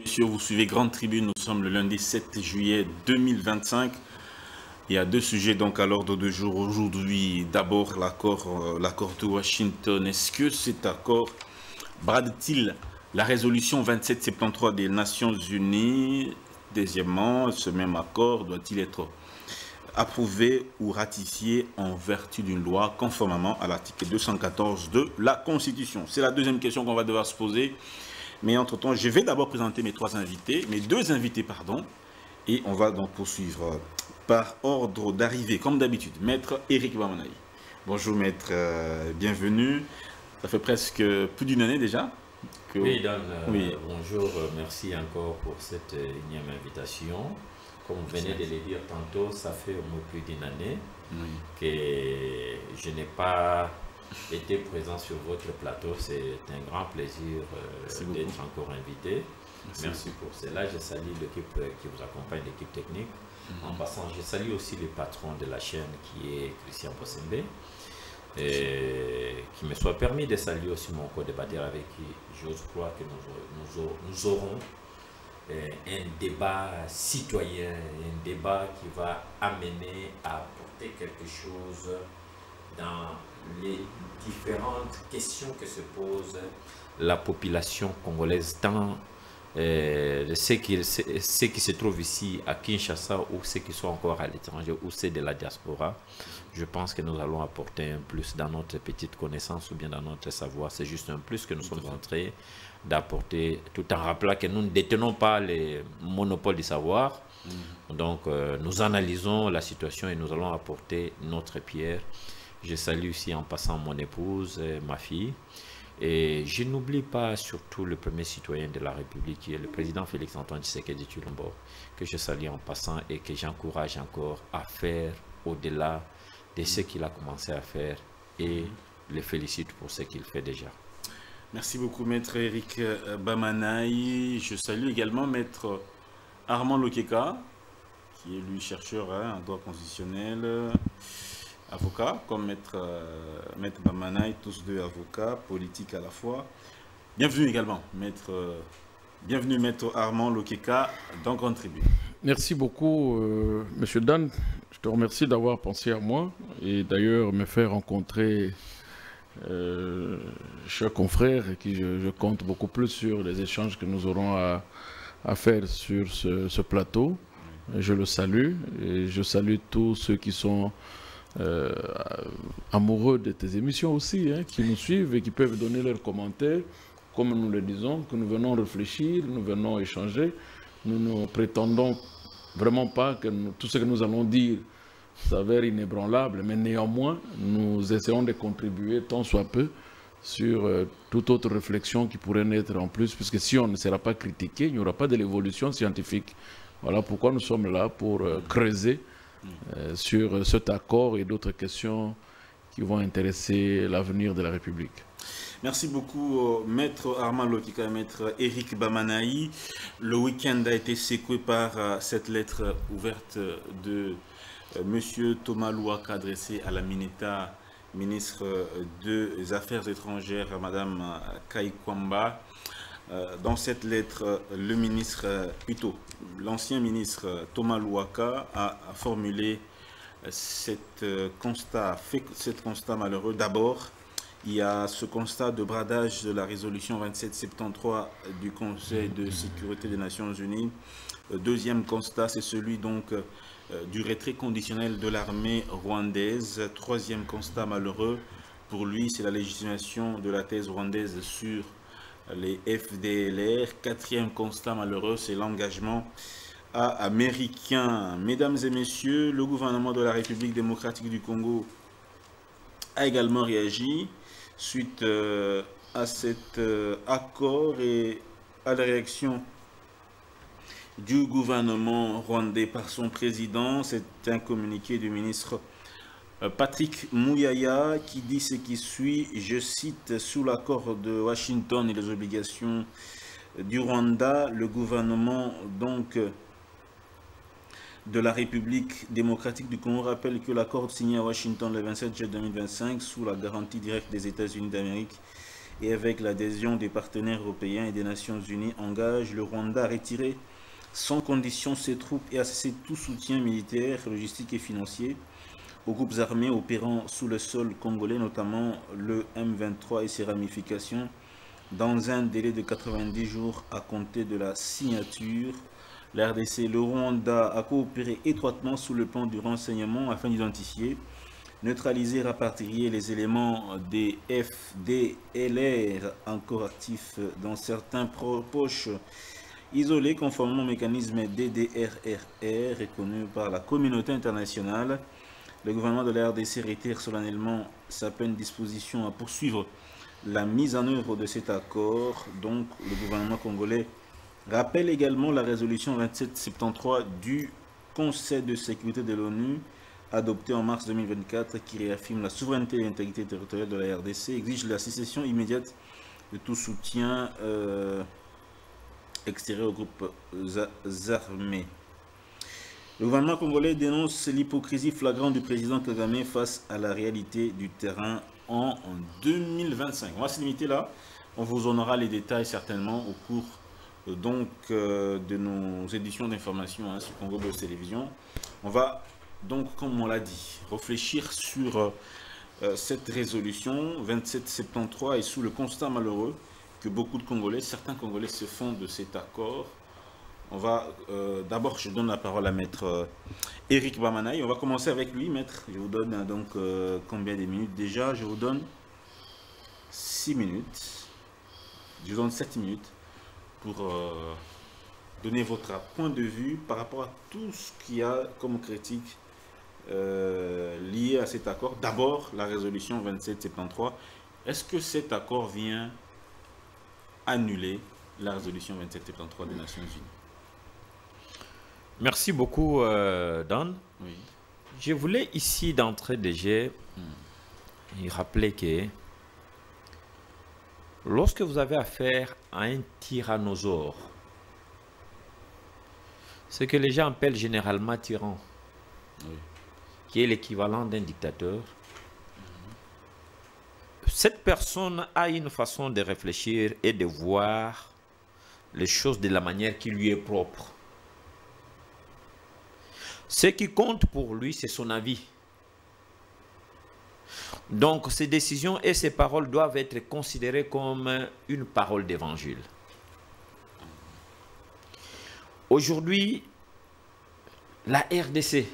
Messieurs, vous suivez Grande Tribune, nous sommes le lundi 7 juillet 2025. Il y a deux sujets donc à l'ordre du jour aujourd'hui. D'abord l'accord de Washington. Est-ce que cet accord brade-t-il la résolution 2773 des Nations Unies? Deuxièmement, ce même accord doit-il être approuvé ou ratifié en vertu d'une loi conformément à l'article 214 de la Constitution? C'est la deuxième question qu'on va devoir se poser. Mais entre-temps, je vais d'abord présenter mes deux invités, et on va donc poursuivre par ordre d'arrivée, comme d'habitude. Maître Éric Bamanaï. Bonjour maître, bienvenue. Ça fait presque plus d'une année déjà que... Oui, Dan, oui. Bonjour, merci encore pour cette énième invitation. Comme vous venez de le dire tantôt, ça fait au moins plus d'une année que je n'ai pas été présent sur votre plateau. C'est un grand plaisir d'être encore invité. Merci pour cela. Je salue l'équipe qui vous accompagne, l'équipe technique. En passant, je salue aussi le patron de la chaîne qui est Christian Bossembe. Qui me soit permis de saluer aussi mon co-débatteur avec qui j'ose croire que nous aurons un débat citoyen, un débat qui va amener à apporter quelque chose dans les différentes questions que se pose la population congolaise, tant ceux qui se trouvent ici à Kinshasa ou ceux qui sont encore à l'étranger ou ceux de la diaspora. Je pense que nous allons apporter un plus dans notre petite connaissance ou bien dans notre savoir. C'est juste un plus que nous sommes en train d'apporter, tout en rappelant que nous ne détenons pas les monopoles du savoir. Donc nous analysons la situation et nous allons apporter notre pierre. Je salue ici en passant mon épouse, ma fille. Et je n'oublie pas surtout le premier citoyen de la République, qui est le président Félix-Antoine Tshisekedi Tshilombo, que je salue en passant et que j'encourage encore à faire au-delà de ce qu'il a commencé à faire et le félicite pour ce qu'il fait déjà. Merci beaucoup maître Éric Bamanaï. Je salue également maître Armand Lokeka, qui est lui chercheur en droit constitutionnel, avocat, comme maître Bamanaï, tous deux avocats, politiques à la fois. Bienvenue également, maître Armand Lokeka, dans Grande Tribune. Merci beaucoup, monsieur Dan. Je te remercie d'avoir pensé à moi et d'ailleurs me faire rencontrer chers confrères et qui je compte beaucoup plus sur les échanges que nous aurons à faire sur ce plateau. Je le salue et je salue tous ceux qui sont amoureux de tes émissions aussi, qui nous suivent et qui peuvent donner leurs commentaires, comme nous le disons, que nous venons réfléchir, nous venons échanger. Nous ne prétendons vraiment pas que tout ce que nous allons dire s'avère inébranlable, mais néanmoins, nous essayons de contribuer tant soit peu sur toute autre réflexion qui pourrait naître en plus, puisque si on ne sera pas critiqué, il n'y aura pas de l'évolution scientifique. Voilà pourquoi nous sommes là, pour creuser sur cet accord et d'autres questions qui vont intéresser l'avenir de la République. Merci beaucoup, maître Armand Lokeka et maître Éric Bamanaï. Le week-end a été secoué par cette lettre ouverte de monsieur Thomas Louaka adressée à la Mineta, ministre des Affaires étrangères, madame Kaikwamba. Dans cette lettre, le ministre, plutôt l'ancien ministre Thomas Louaka a formulé cet constat malheureux. D'abord, il y a ce constat de bradage de la résolution 2773 du Conseil de sécurité des Nations Unies. Deuxième constat, c'est celui donc du retrait conditionnel de l'armée rwandaise. Troisième constat malheureux, pour lui, c'est la légitimation de la thèse rwandaise sur les FDLR. Quatrième constat malheureux, c'est l'engagement américain. Mesdames et messieurs, le gouvernement de la République démocratique du Congo a également réagi suite à cet accord et à la réaction du gouvernement rwandais par son président. C'est un communiqué du ministre Patrick Mouyaya qui dit ce qui suit, je cite: sous l'accord de Washington et les obligations du Rwanda, le gouvernement donc de la République démocratique du Congo rappelle que l'accord signé à Washington le 27 juillet 2025 sous la garantie directe des États-Unis d'Amérique et avec l'adhésion des partenaires européens et des Nations Unies, engage le Rwanda à retirer sans condition ses troupes et à cesser tout soutien militaire, logistique et financier aux groupes armés opérant sous le sol congolais, notamment le M23 et ses ramifications, dans un délai de 90 jours à compter de la signature. La RDC, le Rwanda a coopéré étroitement sous le plan du renseignement afin d'identifier, neutraliser et rapatrier les éléments des FDLR encore actifs dans certains poches isolés conformément au mécanisme DDRRR reconnu par la communauté internationale. Le gouvernement de la RDC réitère solennellement sa pleine disposition à poursuivre la mise en œuvre de cet accord. Donc, le gouvernement congolais rappelle également la résolution 2773 du Conseil de sécurité de l'ONU, adoptée en mars 2024, qui réaffirme la souveraineté et l'intégrité territoriale de la RDC, exige la cessation immédiate de tout soutien extérieur aux groupes armés. Le gouvernement congolais dénonce l'hypocrisie flagrante du président Kagame face à la réalité du terrain en 2025. On va se limiter là. On vous en aura les détails certainement au cours de nos éditions d'information sur Congo Buzz Télévision. On va donc, comme on l'a dit, réfléchir sur cette résolution 2773 et sous le constat malheureux que beaucoup de Congolais, certains Congolais se font de cet accord. On va d'abord, je donne la parole à Maître Éric Bamanaï. On va commencer avec lui, Maître. Je vous donne donc combien de minutes déjà? Je vous donne 6 minutes. Je vous donne 7 minutes pour donner votre point de vue par rapport à tout ce qu'il y a comme critique lié à cet accord. D'abord, la résolution 2773. Est-ce que cet accord vient annuler la résolution 2773 des Nations Unies? Merci beaucoup, Dan. Oui. Je voulais ici d'entrée de jeu rappeler que lorsque vous avez affaire à un tyrannosaure, ce que les gens appellent généralement tyran, Oui. qui est l'équivalent d'un dictateur, cette personne a une façon de réfléchir et de voir les choses de la manière qui lui est propre. Ce qui compte pour lui, c'est son avis. Donc, ses décisions et ses paroles doivent être considérées comme une parole d'évangile. Aujourd'hui, la RDC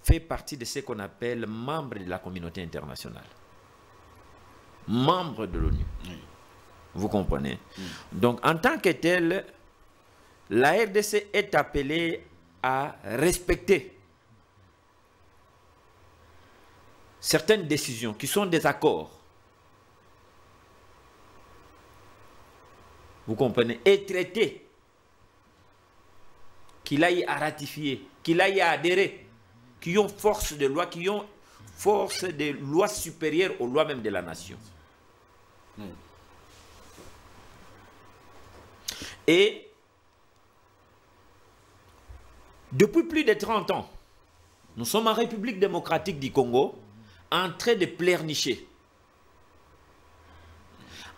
fait partie de ce qu'on appelle membre de la communauté internationale. Membre de l'ONU. Oui. Vous comprenez? Donc, en tant que tel, la RDC est appelée à respecter certaines décisions qui sont des accords. Vous comprenez? Et traiter, qu'il aille à ratifier, qu'il aille à adhérer, qui ont force de loi, qui ont force de loi supérieure aux lois même de la nation. Et depuis plus de 30 ans, nous sommes en République démocratique du Congo, en train de pleurnicher.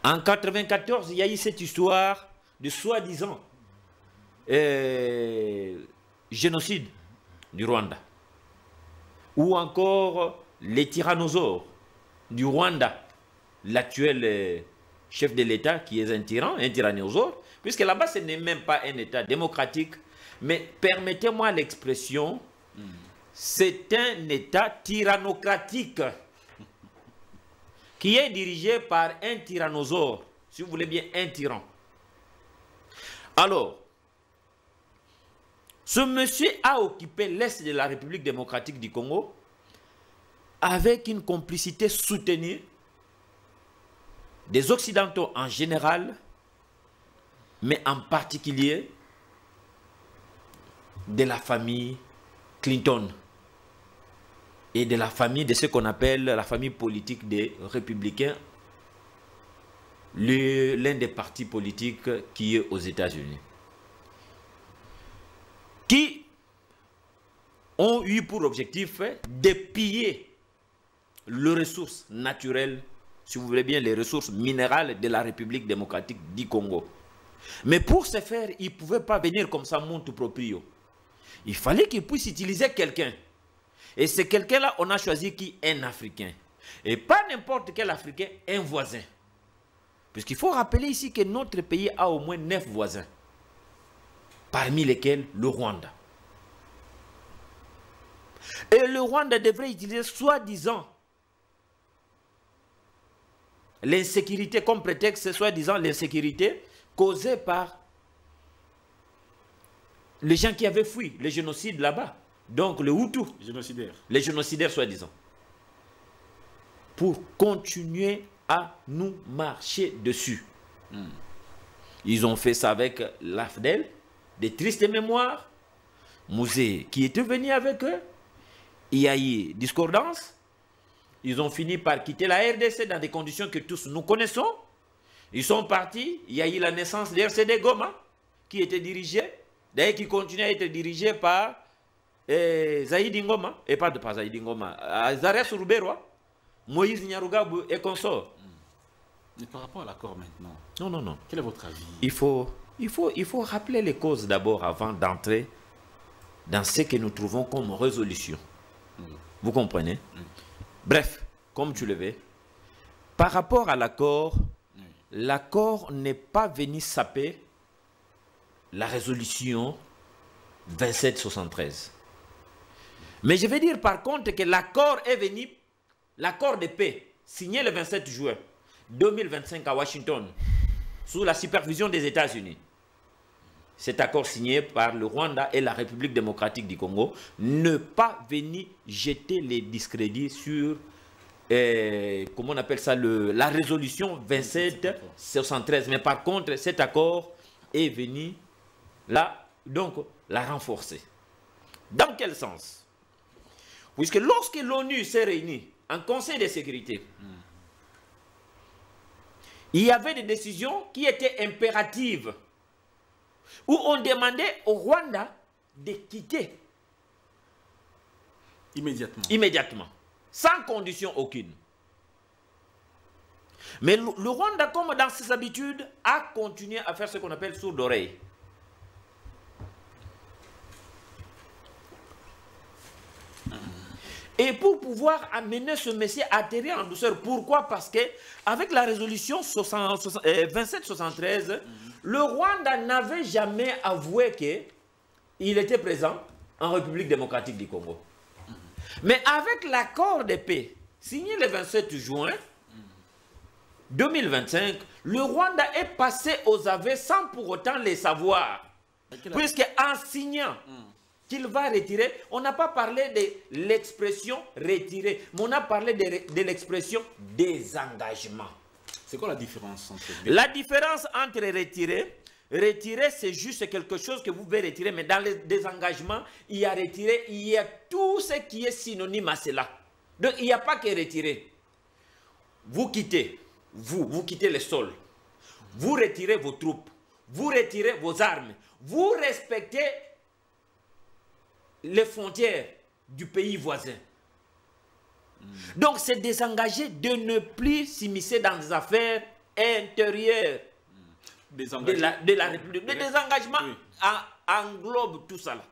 En 1994, il y a eu cette histoire de soi-disant génocide du Rwanda. Ou encore les tyrannosaures du Rwanda, l'actuel chef de l'État qui est un tyrannosaure, puisque là-bas ce n'est même pas un État démocratique, mais permettez-moi l'expression, c'est un État tyrannocratique qui est dirigé par un tyrannosaure, si vous voulez bien un tyran. Alors, ce monsieur a occupé l'Est de la République démocratique du Congo avec une complicité soutenue des Occidentaux en général, mais en particulier de la famille Clinton et de la famille de ce qu'on appelle la famille politique des républicains, l'un des partis politiques qui est aux États-Unis, qui ont eu pour objectif de piller les ressources naturelles si vous voulez bien, les ressources minérales de la République démocratique du Congo. Mais pour ce faire, il ne pouvait pas venir comme ça, monte proprio. Il fallait qu'il puisse utiliser quelqu'un. Et c'est quelqu'un-là, on a choisi qui? Un Africain. Et pas n'importe quel Africain, un voisin. Puisqu'il faut rappeler ici que notre pays a au moins 9 voisins. Parmi lesquels le Rwanda. Et le Rwanda devrait utiliser soi-disant l'insécurité comme prétexte, soi-disant l'insécurité causée par les gens qui avaient fui le génocide là-bas. Donc le Hutu. Génocidaires. Les génocidaires, soi-disant. Pour continuer à nous marcher dessus. Ils ont fait ça avec l'AFDEL, des tristes mémoires. Mouzé qui était venu avec eux. Il y a eu discordance. Ils ont fini par quitter la RDC dans des conditions que tous nous connaissons. Ils sont partis. Il y a eu la naissance de RCD Goma, qui était dirigé, d'ailleurs qui continue à être dirigé par Zaïdi Ngoma, et pas Zaïdi Ngoma, Zares Ruberwa, Moïse Nyarugabo et consorts. Mais par rapport à l'accord maintenant, Non. quel est votre avis? Il faut rappeler les causes d'abord avant d'entrer dans ce que nous trouvons comme résolution. Vous comprenez? Bref, comme tu le veux, par rapport à l'accord, l'accord n'est pas venu saper la résolution 2773. Mais je vais dire par contre que l'accord est venu, l'accord de paix, signé le 27 juin 2025 à Washington, sous la supervision des États-Unis. Cet accord signé par le Rwanda et la République démocratique du Congo ne pas venir jeter les discrédits sur, comment on appelle ça, la résolution 2773. Mais par contre, cet accord est venu là, donc, la renforcer. Dans quel sens? Puisque lorsque l'ONU s'est réunie en Conseil de sécurité, il y avait des décisions qui étaient impératives, où on demandait au Rwanda de quitter immédiatement, sans condition aucune. Mais le Rwanda, comme dans ses habitudes, a continué à faire ce qu'on appelle sourd d'oreille. Et pour pouvoir amener ce messie à atterrir en douceur. Pourquoi? Parce que avec la résolution 2773, le Rwanda n'avait jamais avoué qu'il était présent en République démocratique du Congo. Mais avec l'accord de paix signé le 27 juin 2025, le Rwanda est passé aux aveux sans pour autant les savoir. Puisque en signant qu'il va retirer, on n'a pas parlé de l'expression retirer, mais on a parlé de l'expression désengagement. C'est quoi la différence entre les deux? La différence entre retirer, c'est juste quelque chose que vous pouvez retirer, mais dans le désengagement, il y a retirer, il y a tout ce qui est synonyme à cela. Donc, il n'y a pas que retirer. Vous quittez, vous quittez le sol, vous retirez vos troupes, vous retirez vos armes, vous respectez les frontières du pays voisin. Donc, c'est désengager de ne plus s'immiscer dans des affaires intérieures de la République. Le désengagement englobe tout ça.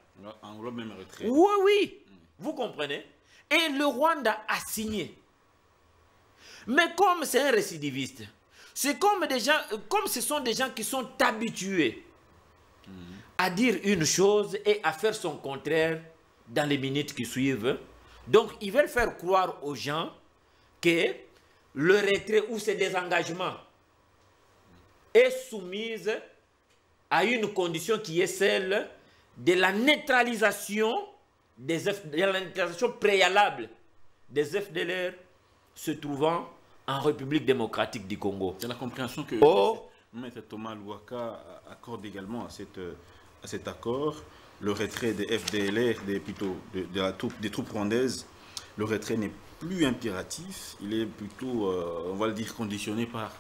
Englobe même le retrait. Oui. Vous comprenez? Et le Rwanda a signé. Mais comme c'est un récidiviste, c'est comme des gens, comme ce sont des gens qui sont habitués à dire une chose et à faire son contraire dans les minutes qui suivent. Donc, ils veulent faire croire aux gens que le retrait ou ce désengagement est soumise à une condition qui est celle de la neutralisation préalable des FDLR se trouvant en République démocratique du Congo. C'est la compréhension que Maître Thomas Louaka accorde également à cet accord. Le retrait des FDLR, des troupes rwandaises, le retrait n'est plus impératif, il est plutôt, on va le dire, conditionné par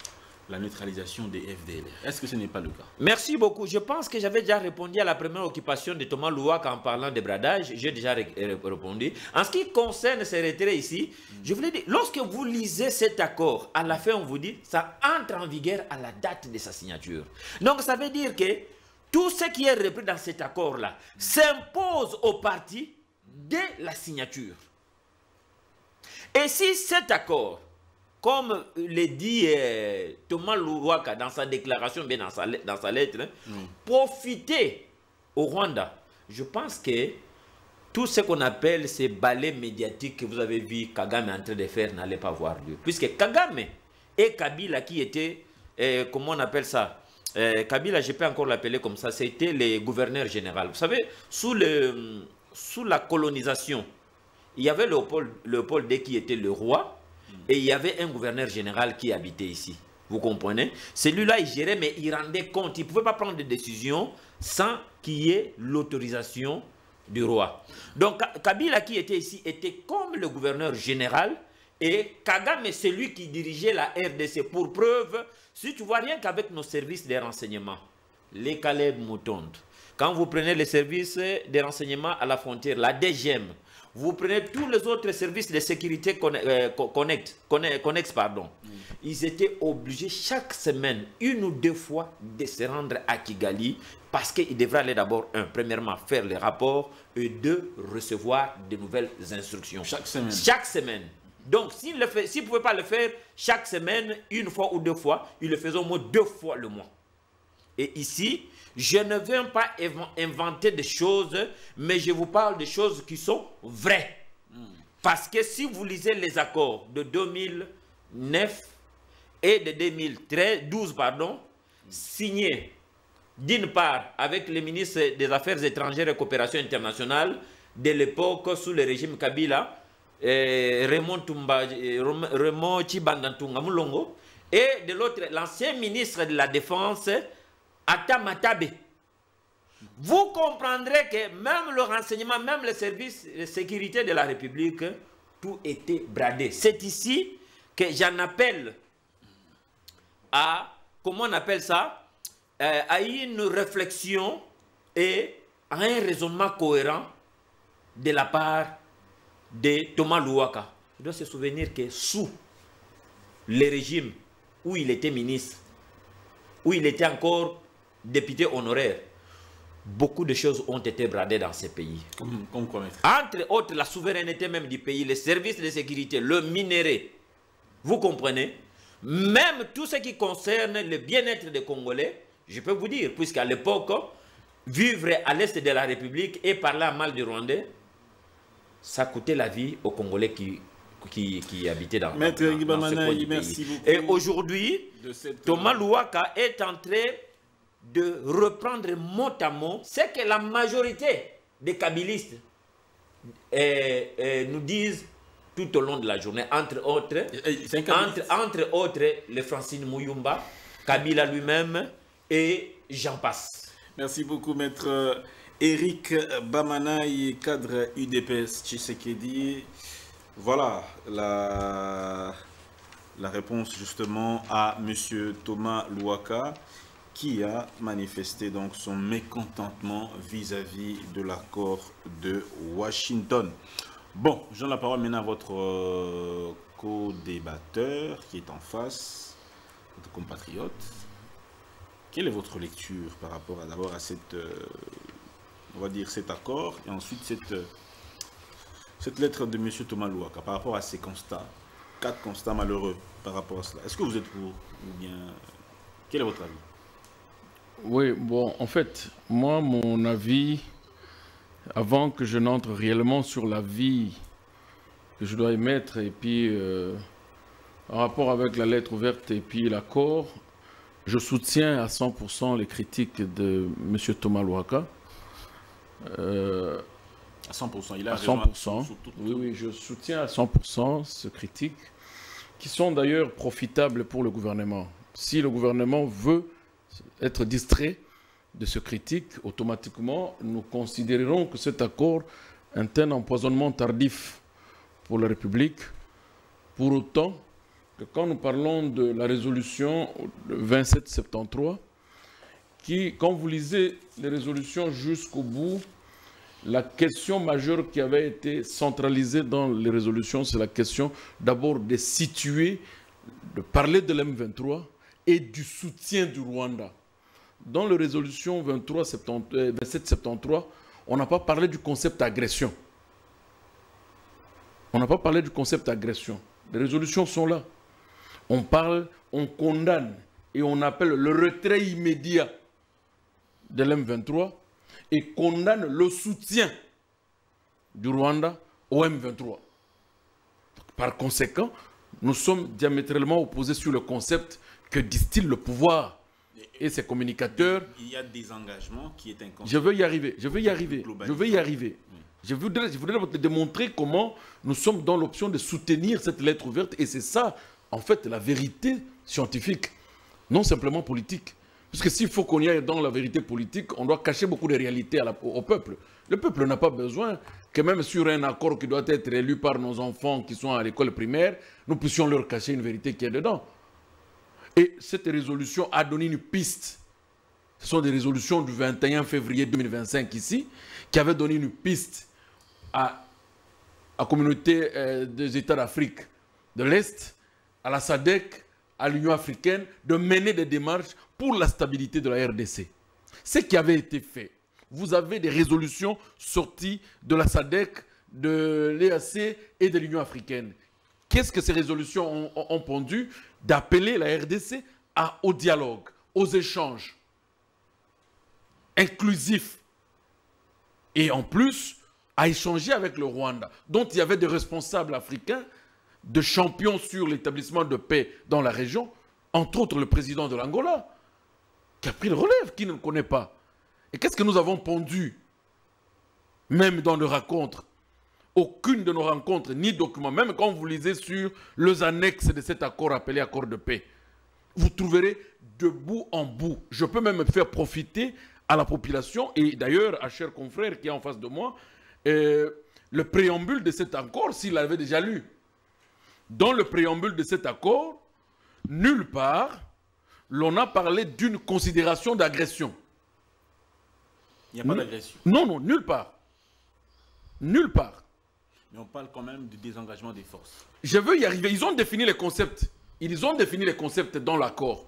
la neutralisation des FDLR. Est-ce que ce n'est pas le cas? Merci beaucoup. Je pense que j'avais déjà répondu à la première occupation de Thomas Louaka en parlant de bradage. J'ai déjà répondu. En ce qui concerne ces retraits ici, je voulais dire, lorsque vous lisez cet accord, à la fin, on vous dit, ça entre en vigueur à la date de sa signature. Donc, ça veut dire que tout ce qui est repris dans cet accord-là s'impose aux partis dès la signature. Et si cet accord, comme le dit Thomas Louaka dans sa déclaration, bien dans sa lettre, profiter au Rwanda, je pense que tout ce qu'on appelle ces balais médiatiques que vous avez vu Kagame en train de faire n'allait pas avoir lieu. Puisque Kagame et Kabila qui étaient, comment on appelle ça, Kabila, je peux encore l'appeler comme ça, c'était les gouverneurs généraux. Vous savez, sous la colonisation, il y avait Léopold II qui était le roi, et il y avait un gouverneur général qui habitait ici. Vous comprenez? Celui-là, il gérait, mais il rendait compte. Il ne pouvait pas prendre de décision sans qu'il y ait l'autorisation du roi. Donc, Kabila qui était ici était comme le gouverneur général, et Kagame, c'est lui qui dirigeait la RDC. Pour preuve, si tu vois rien qu'avec nos services de renseignement, les Caleb Moutonde, quand vous prenez les services de renseignement à la frontière, la DGM, vous prenez tous les autres services de sécurité connexes, pardon. Ils étaient obligés chaque semaine, 1 ou 2 fois, de se rendre à Kigali parce qu'ils devraient aller d'abord, premièrement, faire les rapports et 2, recevoir de nouvelles instructions. Chaque semaine. Chaque semaine. Donc, s'ils ne pouvaient pas le faire chaque semaine, 1 fois ou 2 fois, ils le faisaient au moins 2 fois le mois. Et ici, je ne viens pas inventer des choses, mais je vous parle de choses qui sont vraies. Parce que si vous lisez les accords de 2009 et de 2012, signés d'une part avec le ministre des Affaires étrangères et coopération internationale de l'époque sous le régime Kabila, Raymond Chibandantunga Mulongo, et de l'autre, l'ancien ministre de la Défense, Atta Matabe. Vous comprendrez que même le renseignement, même les services de sécurité de la République, tout était bradé. C'est ici que j'en appelle à, comment on appelle ça, à une réflexion et à un raisonnement cohérent de la part de Thomas Louaka. Il doit se souvenir que sous le régime où il était ministre, où il était encore député honoraire, beaucoup de choses ont été bradées dans ces pays. Comme quoi, maître? Entre autres, la souveraineté même du pays, les services de sécurité, le minerai. Vous comprenez? Même tout ce qui concerne le bien-être des Congolais, je peux vous dire, puisqu'à l'époque, vivre à l'est de la République et parler mal du Rwandais, ça coûtait la vie aux Congolais qui habitaient dans ce pays. Merci beaucoup. Et aujourd'hui, Thomas Louaka est en train de reprendre mot à mot ce que la majorité des kabylistes nous disent tout au long de la journée, entre autres, le Francine Mouyumba, Kabila lui-même et j'en passe. Merci beaucoup, maître Eric Bamanaï, cadre UDPS Tshisekedi. Voilà la réponse justement à M. Thomas Louaka, qui a manifesté donc son mécontentement vis-à-vis de l'accord de Washington. Bon, je donne la parole maintenant à votre co-débatteur qui est en face, votre compatriote. Quelle est votre lecture par rapport d'abord à cette, on va dire cet accord et ensuite cette lettre de M. Thomas Louaka par rapport à ces constats, 4 constats malheureux par rapport à cela. Est-ce que vous êtes pour ou bien quel est votre avis? Oui, bon, en fait, moi, mon avis, avant que je n'entre réellement sur l'avis que je dois émettre, et puis en rapport avec la lettre ouverte et puis l'accord, je soutiens à 100% les critiques de M. Thomas Louaka. À 100%, il a à raison. 100%. Oui, je soutiens à 100% ces critiques, qui sont d'ailleurs profitables pour le gouvernement. Si le gouvernement veut être distrait de ce critique, automatiquement, nous considérerons que cet accord est un empoisonnement tardif pour la République. Pour autant, que quand nous parlons de la résolution 2773, qui, quand vous lisez les résolutions jusqu'au bout, la question majeure qui avait été centralisée dans les résolutions, c'est la question d'abord de situer, de parler de l'M23 et du soutien du Rwanda. Dans la résolution 2773, on n'a pas parlé du concept agression. On n'a pas parlé du concept agression. Les résolutions sont là. On parle, on condamne et on appelle le retrait immédiat de l'M23 et condamne le soutien du Rwanda au M23. Par conséquent, nous sommes diamétralement opposés sur le concept que distille le pouvoir et ses communicateurs. Il y a des engagements qui est inconscient. Je veux y arriver, je veux y arriver, je veux y arriver. Je voudrais te démontrer comment nous sommes dans l'option de soutenir cette lettre ouverte et c'est ça, en fait, la vérité scientifique, non simplement politique. Parce que s'il faut qu'on y aille dans la vérité politique, on doit cacher beaucoup de réalités au peuple. Le peuple n'a pas besoin que même sur un accord qui doit être élu par nos enfants qui sont à l'école primaire, nous puissions leur cacher une vérité qui est dedans. Et cette résolution a donné une piste. Ce sont des résolutions du 21 février 2025 ici, qui avaient donné une piste à la communauté des États d'Afrique de l'Est, à la SADC, à l'Union africaine, de mener des démarches pour la stabilité de la RDC. Ce qui avait été fait. Vous avez des résolutions sorties de la SADC, de l'EAC et de l'Union africaine. Qu'est-ce que ces résolutions ont pondu? D'appeler la RDC au dialogue, aux échanges inclusifs. Et en plus, à échanger avec le Rwanda, dont il y avait des responsables africains, de champions sur l'établissement de paix dans la région, entre autres le président de l'Angola, qui a pris le relève, qui ne le connaît pas. Et qu'est-ce que nous avons pondu, même dans nos rencontres? Aucune de nos rencontres, ni document, même quand vous lisez sur les annexes de cet accord appelé accord de paix, vous trouverez de bout en bout. Je peux même faire profiter à la population, et d'ailleurs à cher confrère qui est en face de moi, le préambule de cet accord, s'il l'avait déjà lu. Dans le préambule de cet accord, nulle part, l'on a parlé d'une considération d'agression. Il n'y a pas d'agression. Non, non, nulle part. Nulle part. Mais on parle quand même du désengagement des forces. Je veux y arriver. Ils ont défini les concepts. Ils ont défini les concepts dans l'accord.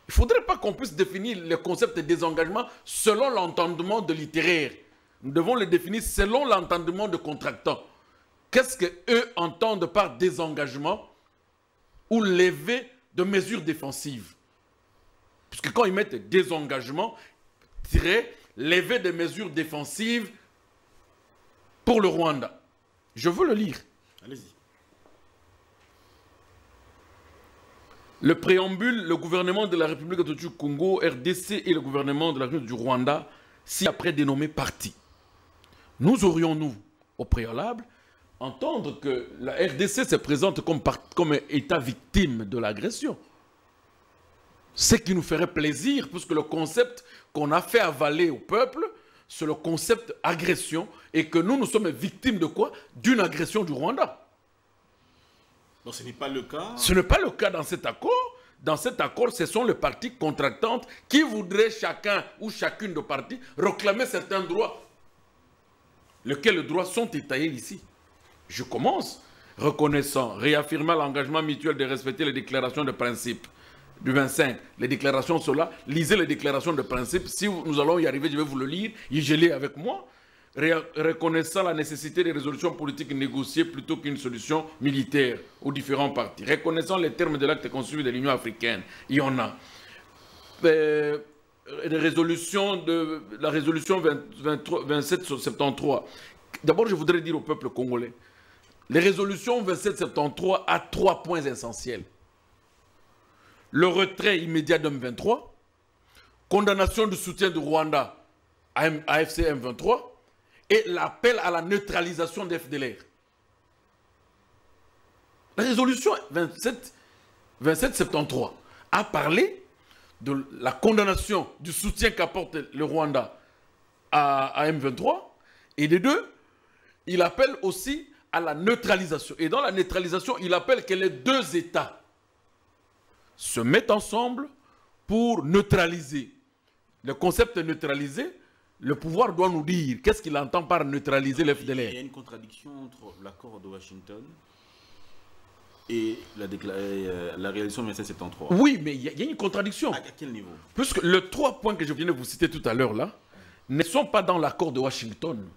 Il ne faudrait pas qu'on puisse définir les concepts de désengagement selon l'entendement de littéraire. Nous devons les définir selon l'entendement de contractants. Qu'est-ce qu'eux entendent par désengagement ou lever de mesures défensives? Puisque quand ils mettent désengagement, lever des mesures défensives pour le Rwanda. Je veux le lire. Allez-y. Le préambule, le gouvernement de la République du Congo, RDC et le gouvernement de la République du Rwanda, si après dénommé parti. Nous aurions, nous, au préalable, entendre que la RDC se présente comme État victime de l'agression. Ce qui nous ferait plaisir, puisque le concept qu'on a fait avaler au peuple, c'est le concept agression, et que nous sommes victimes de quoi? D'une agression du Rwanda. Donc ce n'est pas le cas. Ce n'est pas le cas dans cet accord. Dans cet accord, ce sont les parties contractantes qui voudraient chacun ou chacune de parties réclamer certains droits, lesquels droits sont étayés ici. Je commence reconnaissant, réaffirmant l'engagement mutuel de respecter les déclarations de principe du 25. Les déclarations sont là. Lisez les déclarations de principe. Si nous allons y arriver, je vais vous le lire. Je l'ai avec moi. Reconnaissant la nécessité des résolutions politiques négociées plutôt qu'une solution militaire aux différents partis. Reconnaissant les termes de l'acte conçu de l'Union africaine. Il y en a. La résolution 2773. D'abord, je voudrais dire au peuple congolais, les résolutions 2773 a 3 points essentiels. Le retrait immédiat de M23, condamnation du soutien du Rwanda à AFC M23 et l'appel à la neutralisation des FDLR. La résolution 2773 a parlé de la condamnation du soutien qu'apporte le Rwanda à M23 et des deux, il appelle aussi à la neutralisation. Et dans la neutralisation, il appelle que les deux États se mettent ensemble pour neutraliser. Le concept neutraliser, le pouvoir doit nous dire qu'est-ce qu'il entend par neutraliser le FDLR. Il y a une contradiction entre l'accord de Washington et la réalisation 1773. Oui, mais il y a une contradiction. À quel niveau? Puisque les 3 points que je viens de vous citer tout à l'heure là ne sont pas dans l'accord de Washington,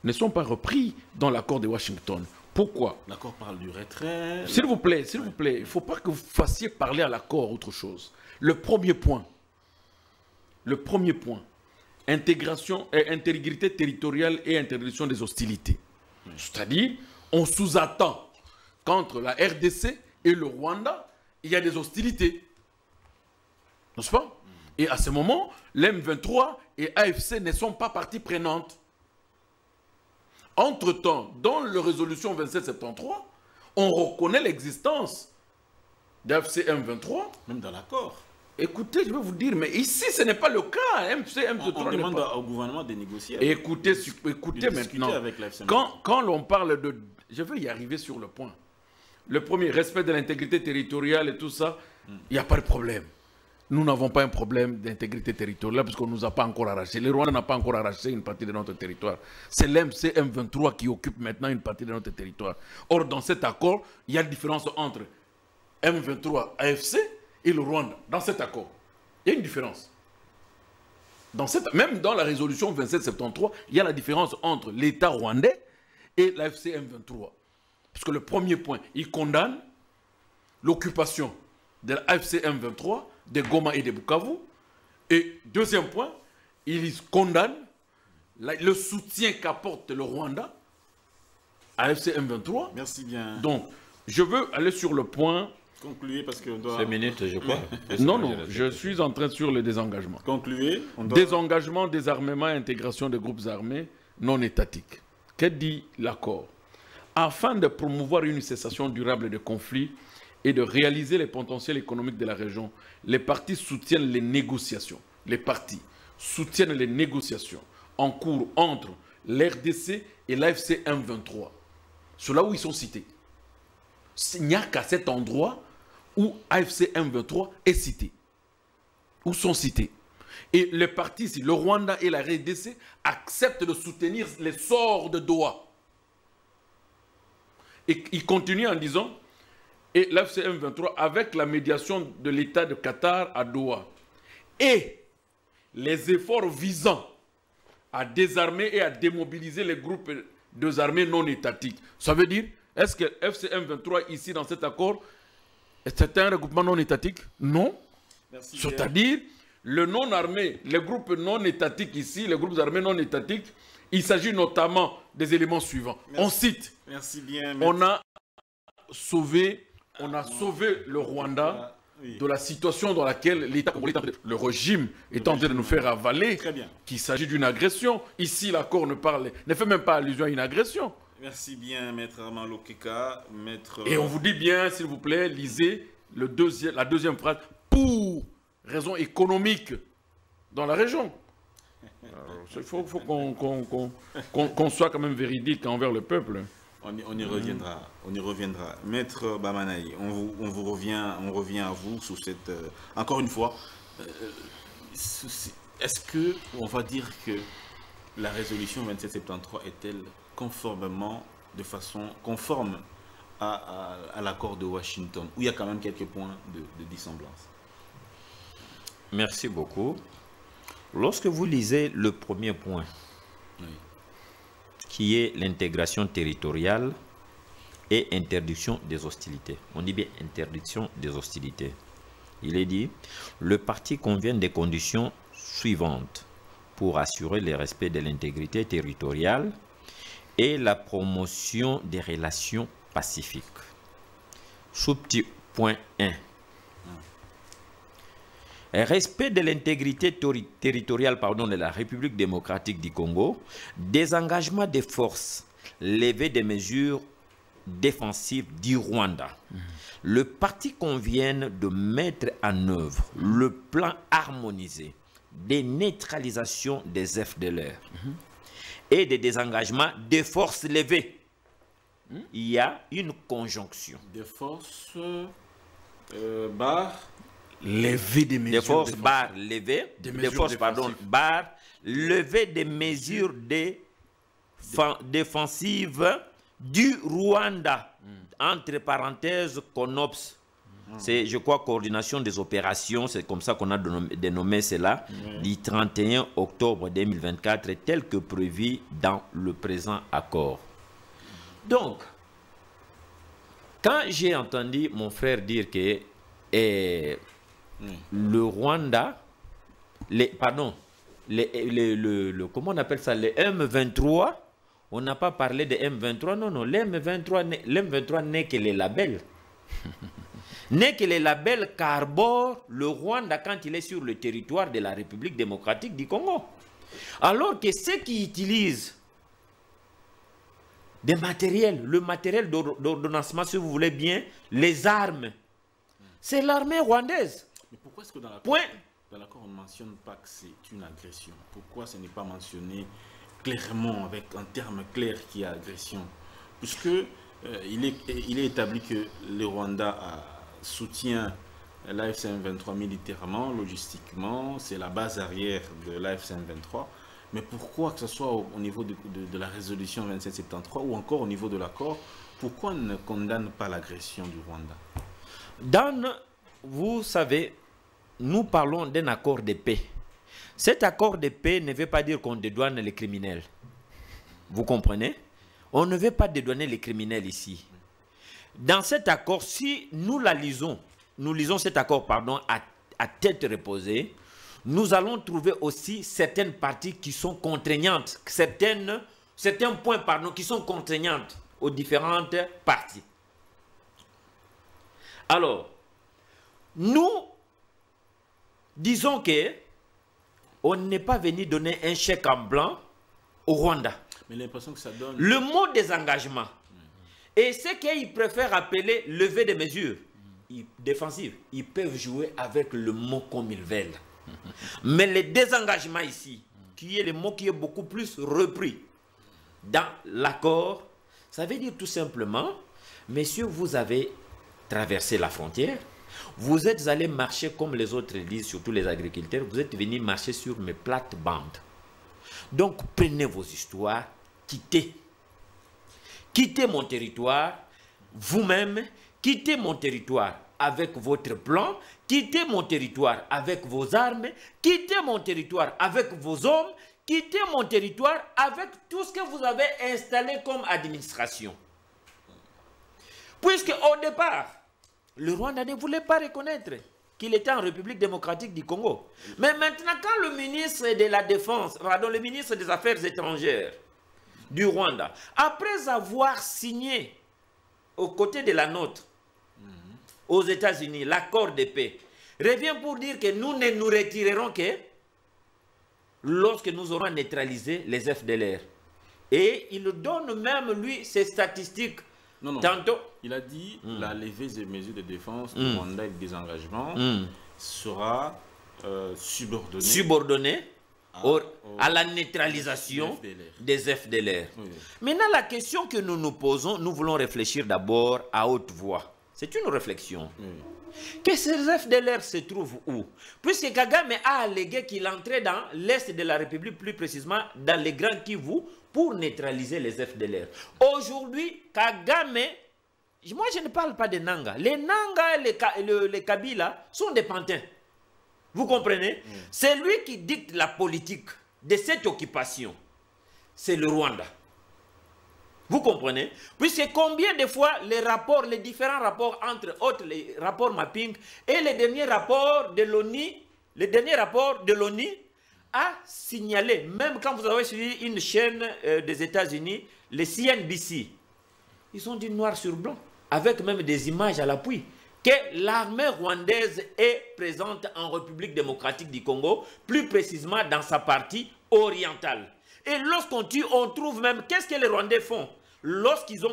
ne sont pas repris dans l'accord de Washington. Pourquoi? L'accord parle du retrait. S'il vous plaît, il ne faut pas que vous fassiez parler à l'accord autre chose. Le premier point, intégration et intégrité territoriale et interdiction des hostilités. Oui. C'est-à-dire, on sous-attend qu'entre la RDC et le Rwanda, il y a des hostilités. N'est-ce pas? Et à ce moment, l'M23 et AFC ne sont pas parties prenantes. Entre-temps, dans la résolution 2773, on reconnaît l'existence d'AFC M23. Même dans l'accord. Écoutez, je vais vous dire, mais ici, ce n'est pas le cas. AFC M23 on demande au gouvernement de négocier. Écoutez maintenant. Avec quand l'on parle de... Je vais y arriver sur le point. Le premier, respect de l'intégrité territoriale et tout ça, il n'y a pas de problème. Nous n'avons pas un problème d'intégrité territoriale parce qu'on ne nous a pas encore arraché. Le Rwanda n'a pas encore arraché une partie de notre territoire. C'est l'MC M23 qui occupe maintenant une partie de notre territoire. Or, dans cet accord, il y a une différence entre M23 AFC et le Rwanda. Dans cet accord, il y a une différence. Même dans la résolution 2773, il y a la différence entre l'État rwandais et l'AFC M23. Parce que le premier point, il condamne l'occupation de l'AFC M23 de Goma et de Bukavu. Et deuxième point, il condamne le soutien qu'apporte le Rwanda à l'AFC M23. Merci bien. Donc, je veux aller sur le point... Concluez parce qu'on doit... 5 minutes, je crois. Non, je suis en train sur le désengagement. Concluez. Désengagement, désarmement, intégration des groupes armés non étatiques. Que dit l'accord? Afin de promouvoir une cessation durable des conflits et de réaliser les potentiels économiques de la région, les partis soutiennent les négociations. Les partis soutiennent les négociations en cours entre l'RDC et l'AFC M23. C'est là où ils sont cités. Il n'y a qu'à cet endroit où AFC M23 est cité. Où sont cités. Et les partis, le Rwanda et la RDC, acceptent de soutenir les sorts de Doha. Et il continue en disant, et l'AFC M23 avec la médiation de l'État de Qatar à Doha et les efforts visant à désarmer et à démobiliser les groupes de armées non étatiques. Ça veut dire, est-ce que l'AFC M23 ici dans cet accord, c'est un regroupement non étatique? Non. C'est-à-dire, le non-armé, les groupes non étatiques ici, les groupes armés non étatiques, il s'agit notamment des éléments suivants. Merci. On cite, merci bien, on a sauvé le Rwanda de la situation dans laquelle l'État congolais, le régime est en train de nous faire avaler qu'il s'agit d'une agression. Ici, l'accord ne fait même pas allusion à une agression. Merci bien, Maître Armand Lokeka. Et on vous dit bien, s'il vous plaît, lisez la deuxième phrase, pour raison économique dans la région. Il faut qu'on soit quand même véridique envers le peuple. On y reviendra. Maître Bamanaï, on revient à vous sous cette... encore une fois, est-ce que on va dire que la résolution 2773 est-elle de façon conforme à l'accord de Washington, où il y a quand même quelques points de dissemblance? Merci beaucoup. Lorsque vous lisez le premier point, qui est l'intégration territoriale et interdiction des hostilités. On dit bien interdiction des hostilités. Il est dit, le parti convient des conditions suivantes pour assurer le respect de l'intégrité territoriale et la promotion des relations pacifiques. Sous-petit point 1. Respect de l'intégrité territoriale de la République démocratique du Congo, désengagement des forces, levée des mesures défensives du Rwanda. Le parti convient de mettre en œuvre le plan harmonisé de neutralisation des FDLR et de désengagement des forces levées. Il y a une conjonction. Des forces Barre. Lever des mesures. Des forces, barre, lever. Des forces, pardon, barre, lever des mesures défensives du Rwanda. Entre parenthèses, CONOPS. C'est, je crois, coordination des opérations, c'est comme ça qu'on a dénommé cela, du 31 octobre 2024, tel que prévu dans le présent accord. Donc, quand j'ai entendu mon frère dire que le Rwanda, comment on appelle ça, les M23, on n'a pas parlé de M23, non, les M23 n'est que les labels. N'est que les labels qu'arbore le Rwanda quand il est sur le territoire de la République démocratique du Congo. Alors que ceux qui utilisent des matériels, le matériel d'ordonnancement, si vous voulez bien, les armes, c'est l'armée rwandaise. Mais pourquoi est-ce que dans l'accord on ne mentionne pas que c'est une agression? Pourquoi ce n'est pas mentionné clairement, avec un terme clair qui est agression? Puisque il est établi que le Rwanda soutient l'AFC M23 militairement, logistiquement, c'est la base arrière de l'AFC M23. Mais pourquoi, que ce soit au niveau de la résolution 2773 ou encore au niveau de l'accord, pourquoi on ne condamne pas l'agression du Rwanda? Vous savez, nous parlons d'un accord de paix. Cet accord de paix ne veut pas dire qu'on dédouane les criminels. Vous comprenez? On ne veut pas dédouaner les criminels ici. Dans cet accord, si nous lisons cet accord, pardon, à tête reposée, nous allons trouver aussi certaines parties qui sont contraignantes, certains points, pardon, qui sont contraignantes aux différentes parties. Alors, nous disons que on n'est pas venu donner un chèque en blanc au Rwanda. Mais l'impression que ça donne... Le mot désengagement. Et ce qu'ils préfèrent appeler lever des mesures défensives, ils peuvent jouer avec le mot comme ils veulent. Mais le désengagement ici, qui est le mot qui est beaucoup plus repris dans l'accord, ça veut dire tout simplement, messieurs, vous avez traversé la frontière, vous êtes allés marcher comme les autres disent, surtout les agriculteurs, vous êtes venus marcher sur mes plates-bandes. Donc prenez vos histoires, quittez mon territoire, vous-même, quittez mon territoire avec votre plan, quittez mon territoire avec vos armes, quittez mon territoire avec vos hommes, quittez mon territoire avec tout ce que vous avez installé comme administration. Puisque au départ, le Rwanda ne voulait pas reconnaître qu'il était en République démocratique du Congo. Mais maintenant, quand le ministre de la Défense, pardon, le ministre des Affaires étrangères du Rwanda, après avoir signé aux côtés de la nôtre, aux États-Unis, l'accord de paix, revient pour dire que nous ne nous retirerons que lorsque nous aurons neutralisé les FDLR. Et il donne même, lui, ses statistiques. Non. Tantôt, il a dit la levée des mesures de défense du Rwanda avec des engagements sera subordonnée à la neutralisation des FDLR. Oui. Maintenant, la question que nous nous posons, nous voulons réfléchir d'abord à haute voix. C'est une réflexion. Que ces FDLR se trouvent où? Puisque Kagame a allégué qu'il entrait dans l'Est de la République, plus précisément dans les Grands Kivu, pour neutraliser les FDLR. Aujourd'hui, Kagame, moi je ne parle pas des Nanga. Les Nanga et les Kabila sont des pantins. Vous comprenez? C'est lui qui dicte la politique de cette occupation. C'est le Rwanda. Vous comprenez? Puisque combien de fois les différents rapports, entre autres les rapports mapping et les derniers rapports de l'ONU, a signalé, même quand vous avez suivi une chaîne des États-Unis, les CNBC, ils ont dit noir sur blanc, avec même des images à l'appui, que l'armée rwandaise est présente en République démocratique du Congo, plus précisément dans sa partie orientale. Et lorsqu'on tue, on trouve même, qu'est-ce que les Rwandais font? Lorsqu'ils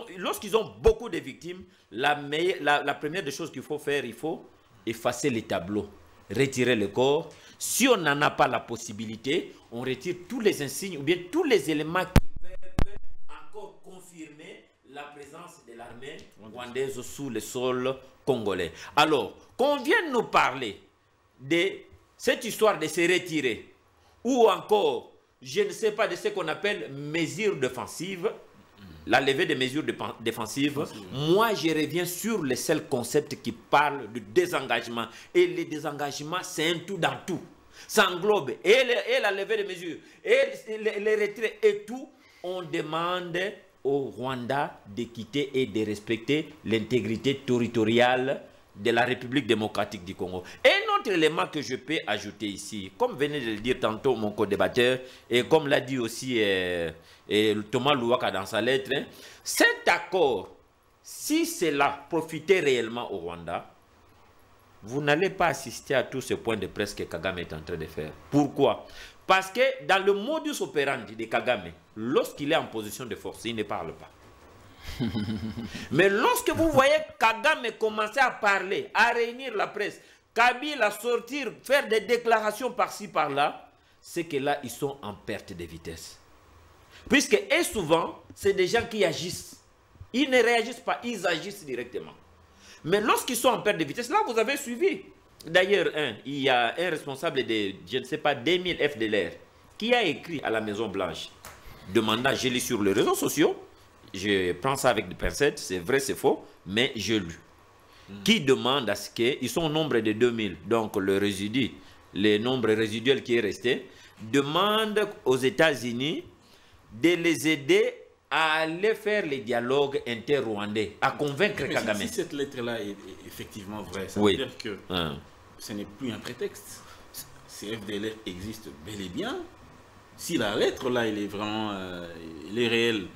ont beaucoup de victimes, la première des choses qu'il faut faire, il faut effacer les tableaux, retirer le corps. Si on n'en a pas la possibilité, on retire tous les insignes ou bien tous les éléments qui peuvent encore confirmer la présence de l'armée rwandaise sous le sol congolais. Alors, qu'on vienne nous parler de cette histoire de se retirer, ou encore, je ne sais pas, de ce qu'on appelle mesures défensives, la levée des mesures défensives, moi je reviens sur le seul concept qui parle de désengagement. Et le désengagement, c'est un tout dans tout. Ça englobe et la levée des mesures, et les retraits et tout. On demande au Rwanda de quitter et de respecter l'intégrité territoriale de la République démocratique du Congo. Et un autre élément que je peux ajouter ici, comme venait de le dire tantôt mon co-débatteur, et comme l'a dit aussi Thomas Louaka dans sa lettre, cet accord, si cela profitait réellement au Rwanda, vous n'allez pas assister à tous ces points de presse que Kagame est en train de faire. Pourquoi? Parce que dans le modus operandi de Kagame, lorsqu'il est en position de force, il ne parle pas. Mais lorsque vous voyez Kagame commencer à parler, à réunir la presse, Kabila sortir, faire des déclarations par-ci, par-là, c'est que là, ils sont en perte de vitesse. Puisque, et souvent, c'est des gens qui agissent. Ils ne réagissent pas, ils agissent directement. Mais lorsqu'ils sont en perte de vitesse, là, vous avez suivi. D'ailleurs, il y a un responsable de, je ne sais pas, 2000 FDLR, qui a écrit à la Maison Blanche, demandant, je lis sur les réseaux sociaux, je prends ça avec des pincettes, c'est vrai, c'est faux, mais je lu. Qui demande à ce qu'ils sont au nombre de 2000, donc le résidu, le nombre résiduel qui est resté, demande aux États-Unis de les aider à aller faire les dialogues inter-rwandais, à convaincre Kagame. Si cette lettre-là est effectivement vraie, ça veut dire que ce n'est plus un prétexte. Ces FDLR existent bel et bien. Si la lettre-là, elle est vraiment elle est réelle,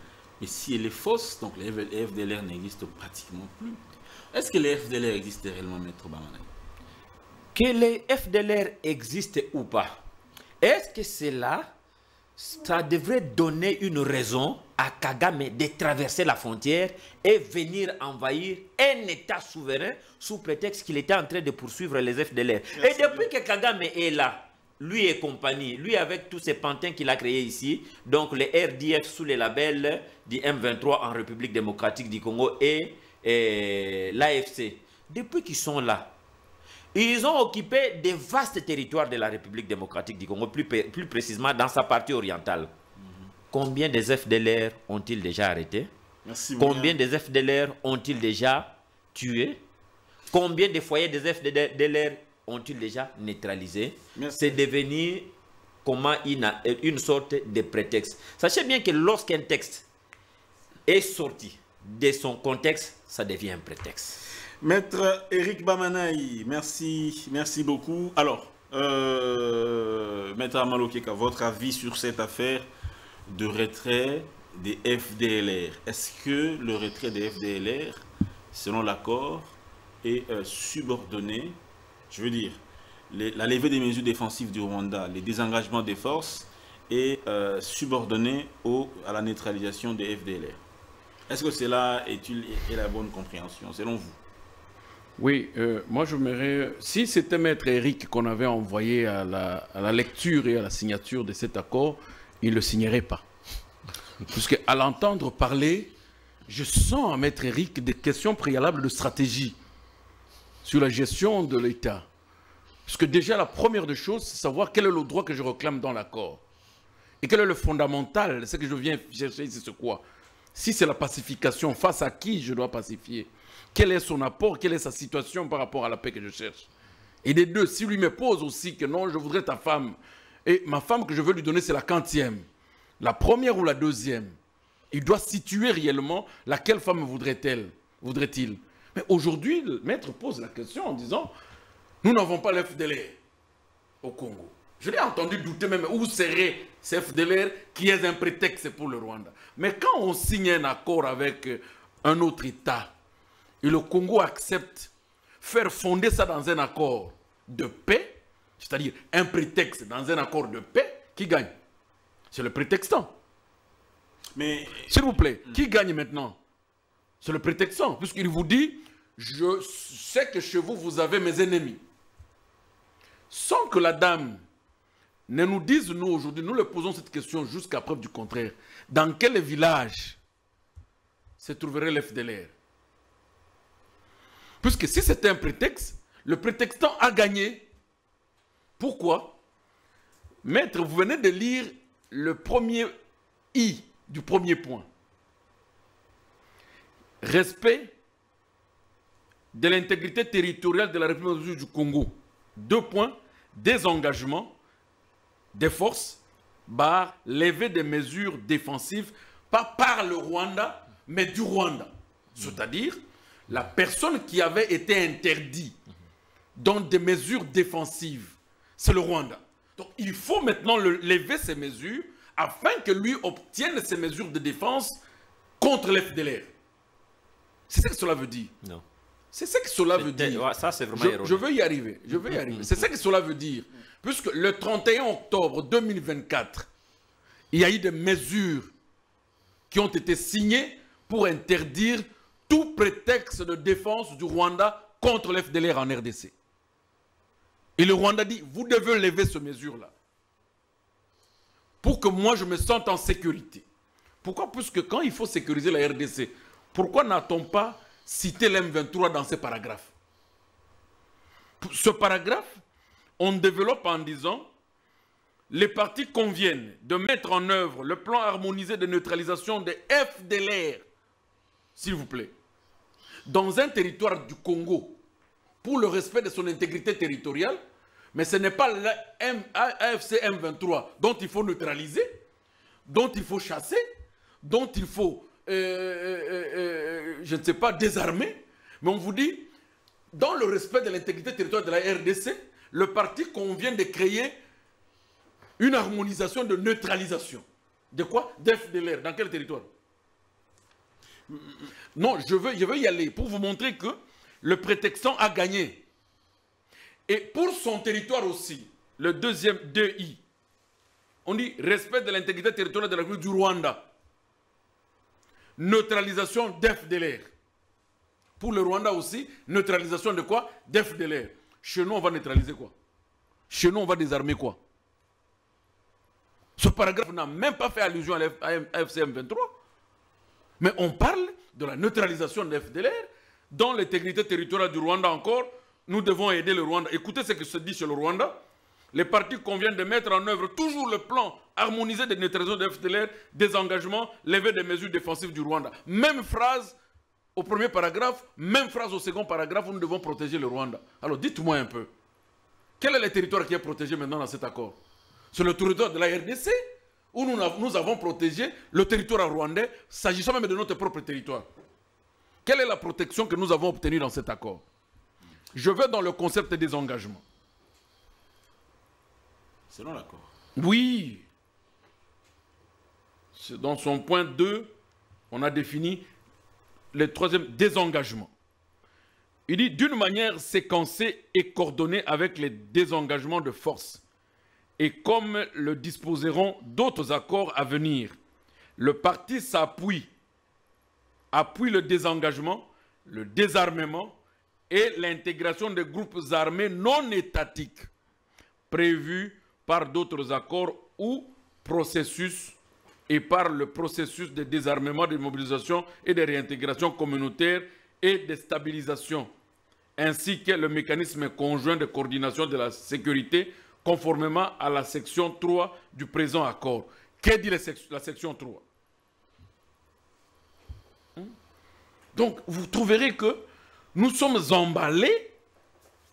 mais si elle est fausse, donc les FDLR n'existent pratiquement plus. Est-ce que les FDLR existent réellement, Maître Bamanaï? Que les FDLR existent ou pas, est-ce que cela, ça devrait donner une raison à Kagame de traverser la frontière et venir envahir un État souverain sous prétexte qu'il était en train de poursuivre les FDLR? Et depuis que Kagame est là, lui et compagnie, lui avec tous ces pantins qu'il a créés ici, donc les RDF sous les labels du M23 en République démocratique du Congo et l'AFC, depuis qu'ils sont là, ils ont occupé des vastes territoires de la République démocratique du Congo, plus précisément dans sa partie orientale. Combien des FDLR ont-ils déjà arrêtés? Combien des FDLR ont-ils déjà tués? Combien de foyers des FDLR ont-ils déjà neutralisés? C'est devenu comment une sorte de prétexte. Sachez bien que lorsqu'un texte est sorti de son contexte, ça devient un prétexte. Maître Eric Bamanaï, merci beaucoup. Alors, Maître Armand Lokeka, votre avis sur cette affaire de retrait des FDLR? Est-ce que le retrait des FDLR, selon l'accord, est subordonné, je veux dire, la levée des mesures défensives du Rwanda, les désengagements des forces, est subordonné à la neutralisation des FDLR? Est-ce que cela est la bonne compréhension, selon vous? Oui, moi je m'aimerais... Si c'était Maître Eric qu'on avait envoyé à la lecture et à la signature de cet accord, il ne le signerait pas. Puisque à l'entendre parler, je sens à Maître Eric des questions préalables de stratégie sur la gestion de l'État. Parce que déjà la première des choses, c'est savoir quel est le droit que je réclame dans l'accord. Et quel est le fondamental, ce que je viens chercher, c'est quoi? Si c'est la pacification, face à qui je dois pacifier? Quel est son apport? Quelle est sa situation par rapport à la paix que je cherche? Et des deux, si lui me pose aussi que non, je voudrais ta femme, et ma femme que je veux lui donner, c'est la 40e, la première ou la deuxième, il doit situer réellement laquelle femme voudrait-il. Mais aujourd'hui, le maître pose la question en disant, nous n'avons pas l'FDLR au Congo. Je l'ai entendu douter même où serait ce FDLR qui est un prétexte pour le Rwanda. Mais quand on signe un accord avec un autre État, et le Congo accepte faire fonder ça dans un accord de paix, c'est-à-dire un prétexte dans un accord de paix, qui gagne? C'est le prétextant. Mais s'il vous plaît, qui gagne maintenant? C'est le prétextant, puisqu'il vous dit, je sais que chez vous, vous avez mes ennemis. Sans que la dame ne nous dise, nous aujourd'hui, nous lui posons cette question jusqu'à preuve du contraire. Dans quel village se trouverait l'FDLR. Puisque si c'était un prétexte, le prétextant a gagné. Pourquoi? Maître, vous venez de lire le premier I du premier point. Respect de l'intégrité territoriale de la République du Congo. 2 points. Désengagement des forces, lever des mesures défensives, pas par le Rwanda, mais du Rwanda. C'est-à-dire, la personne qui avait été interdite dans des mesures défensives, c'est le Rwanda. Donc, il faut maintenant lever ces mesures afin que lui obtienne ces mesures de défense contre l'FDLR. C'est ça que cela veut dire. Non. C'est ça que cela veut dire. Ouais, ça, c'est vraiment je veux y arriver. C'est ça que cela veut dire. Puisque le 31 octobre 2024, il y a eu des mesures qui ont été signées pour interdire tout prétexte de défense du Rwanda contre l'FDLR en RDC. Et le Rwanda dit, vous devez lever ces mesures-là. Pour que moi, je me sente en sécurité. Pourquoi? Puisque quand il faut sécuriser la RDC, pourquoi n'a-t-on pas cité l'M23 dans ces paragraphes? Ce paragraphe, on développe en disant les partis conviennent de mettre en œuvre le plan harmonisé de neutralisation des FDLR, s'il vous plaît, dans un territoire du Congo, pour le respect de son intégrité territoriale, mais ce n'est pas l'AFC M23 dont il faut neutraliser, dont il faut chasser, dont il faut, je ne sais pas, désarmer, mais on vous dit, dans le respect de l'intégrité territoriale de la RDC, le parti convient de créer une harmonisation de neutralisation. De quoi? D'FDLR. Dans quel territoire? Non, je veux y aller pour vous montrer que le prétextant a gagné. Et pour son territoire aussi, le deuxième 2I, on dit respect de l'intégrité territoriale de la République du Rwanda. Neutralisation d'FDLR. Pour le Rwanda aussi, neutralisation de quoi? D'FDLR. Chez nous, on va neutraliser quoi? Chez nous, on va désarmer quoi? Ce paragraphe n'a même pas fait allusion à FCM 23. Mais on parle de la neutralisation de FDLR. Dans l'intégrité territoriale du Rwanda encore, nous devons aider le Rwanda. Écoutez ce que se dit sur le Rwanda. Les partis conviennent de mettre en œuvre toujours le plan harmonisé de neutralisation de FDLR, des engagements, lever des mesures défensives du Rwanda. Même phrase au premier paragraphe, même phrase au second paragraphe, où nous devons protéger le Rwanda. Alors dites-moi un peu, quel est le territoire qui est protégé maintenant dans cet accord? C'est le territoire de la RDC, où nous avons protégé le territoire rwandais, s'agissant même de notre propre territoire. Quelle est la protection que nous avons obtenue dans cet accord? Je vais dans le concept des engagements. Selon l'accord. Oui. Dans son point 2, on a défini le troisième désengagement. Il dit d'une manière séquencée et coordonnée avec les désengagements de force. Et comme le disposeront d'autres accords à venir, le parti appuie le désengagement, le désarmement et l'intégration des groupes armés non étatiques prévus par d'autres accords ou processus et par le processus de désarmement, de mobilisation et de réintégration communautaire et de stabilisation, ainsi que le mécanisme conjoint de coordination de la sécurité conformément à la section 3 du présent accord. Que dit la section 3? Donc, vous trouverez que nous sommes emballés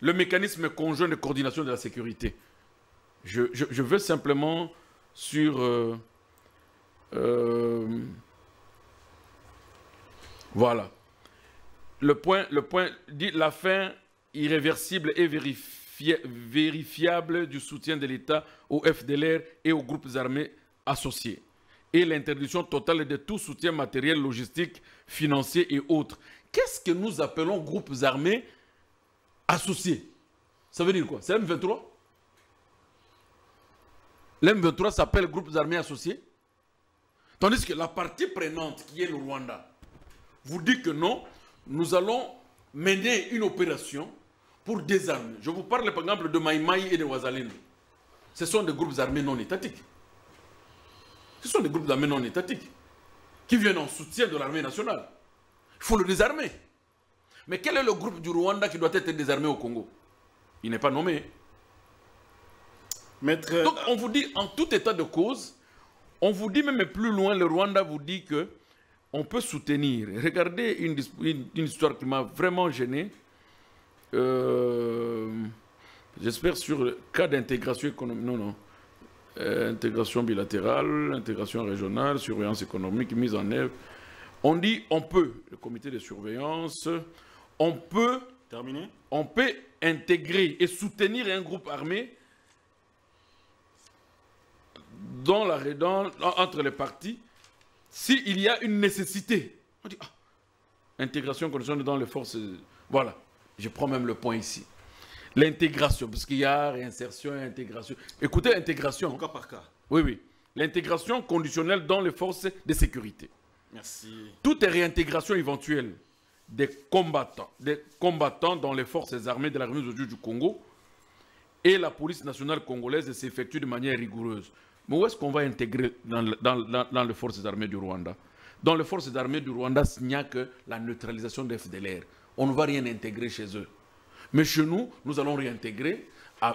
le mécanisme conjoint de coordination de la sécurité. Je veux simplement sur... voilà. Le point dit la fin irréversible et vérifiable du soutien de l'État au FDLR et aux groupes armés associés. Et l'interdiction totale de tout soutien matériel, logistique, financier et autres. Qu'est-ce que nous appelons groupes armés associés? Ça veut dire quoi? C'est l'M23? L'M23 s'appelle groupes armés associés? Tandis que la partie prenante, qui est le Rwanda, vous dit que non, nous allons mener une opération pour désarmer. Je vous parle par exemple de Maïmaï et de Ouazalendo. Ce sont des groupes armés non étatiques. Ce sont des groupes armés non étatiques qui viennent en soutien de l'armée nationale. Il faut le désarmer. Mais quel est le groupe du Rwanda qui doit être désarmé au Congo? Il n'est pas nommé. Maître... Donc on vous dit, en tout état de cause, on vous dit même plus loin, le Rwanda vous dit que on peut soutenir. Regardez une histoire qui m'a vraiment gêné. J'espère sur le cas d'intégration économique. Non. Intégration bilatérale, intégration régionale, surveillance économique, mise en œuvre. On dit on peut, le comité de surveillance, on peut intégrer et soutenir un groupe armé entre les partis s'il y a une nécessité. On dit, intégration conditionnelle dans les forces. Voilà, je prends même le point ici. L'intégration, parce qu'il y a réinsertion et intégration. Écoutez, intégration. Au cas par cas. Oui. L'intégration conditionnelle dans les forces de sécurité. Merci. Toute réintégration éventuelle des combattants dans les forces armées de la République du Congo et la police nationale congolaise s'effectue de manière rigoureuse. Mais où est-ce qu'on va intégrer dans les forces armées du Rwanda? Dans les forces armées du Rwanda, il n'y a que la neutralisation des FDLR. On ne va rien intégrer chez eux. Mais chez nous, nous allons réintégrer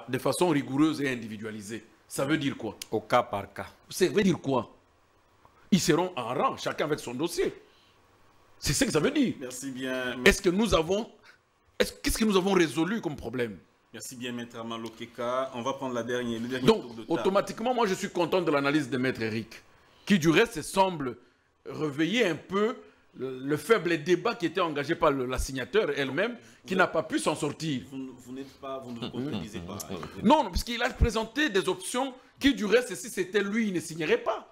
de façon rigoureuse et individualisée. Ça veut dire quoi? Au cas par cas. Ça veut dire quoi? Ils seront en rang, chacun avec son dossier. C'est ce que ça veut dire. Merci bien. Qu'est-ce que nous avons résolu comme problème? Merci bien, Maître Armand Keka. On va prendre le dernier Donc, tour de table. automatiquement, moi, je suis content de l'analyse de Maître Eric, qui, du reste, semble réveiller un peu le faible débat qui était engagé par la signateur elle-même, qui n'a pas pu s'en sortir. Vous ne vous contredisez pas. Non, parce qu'il a présenté des options qui, du reste, si c'était lui, il ne signerait pas.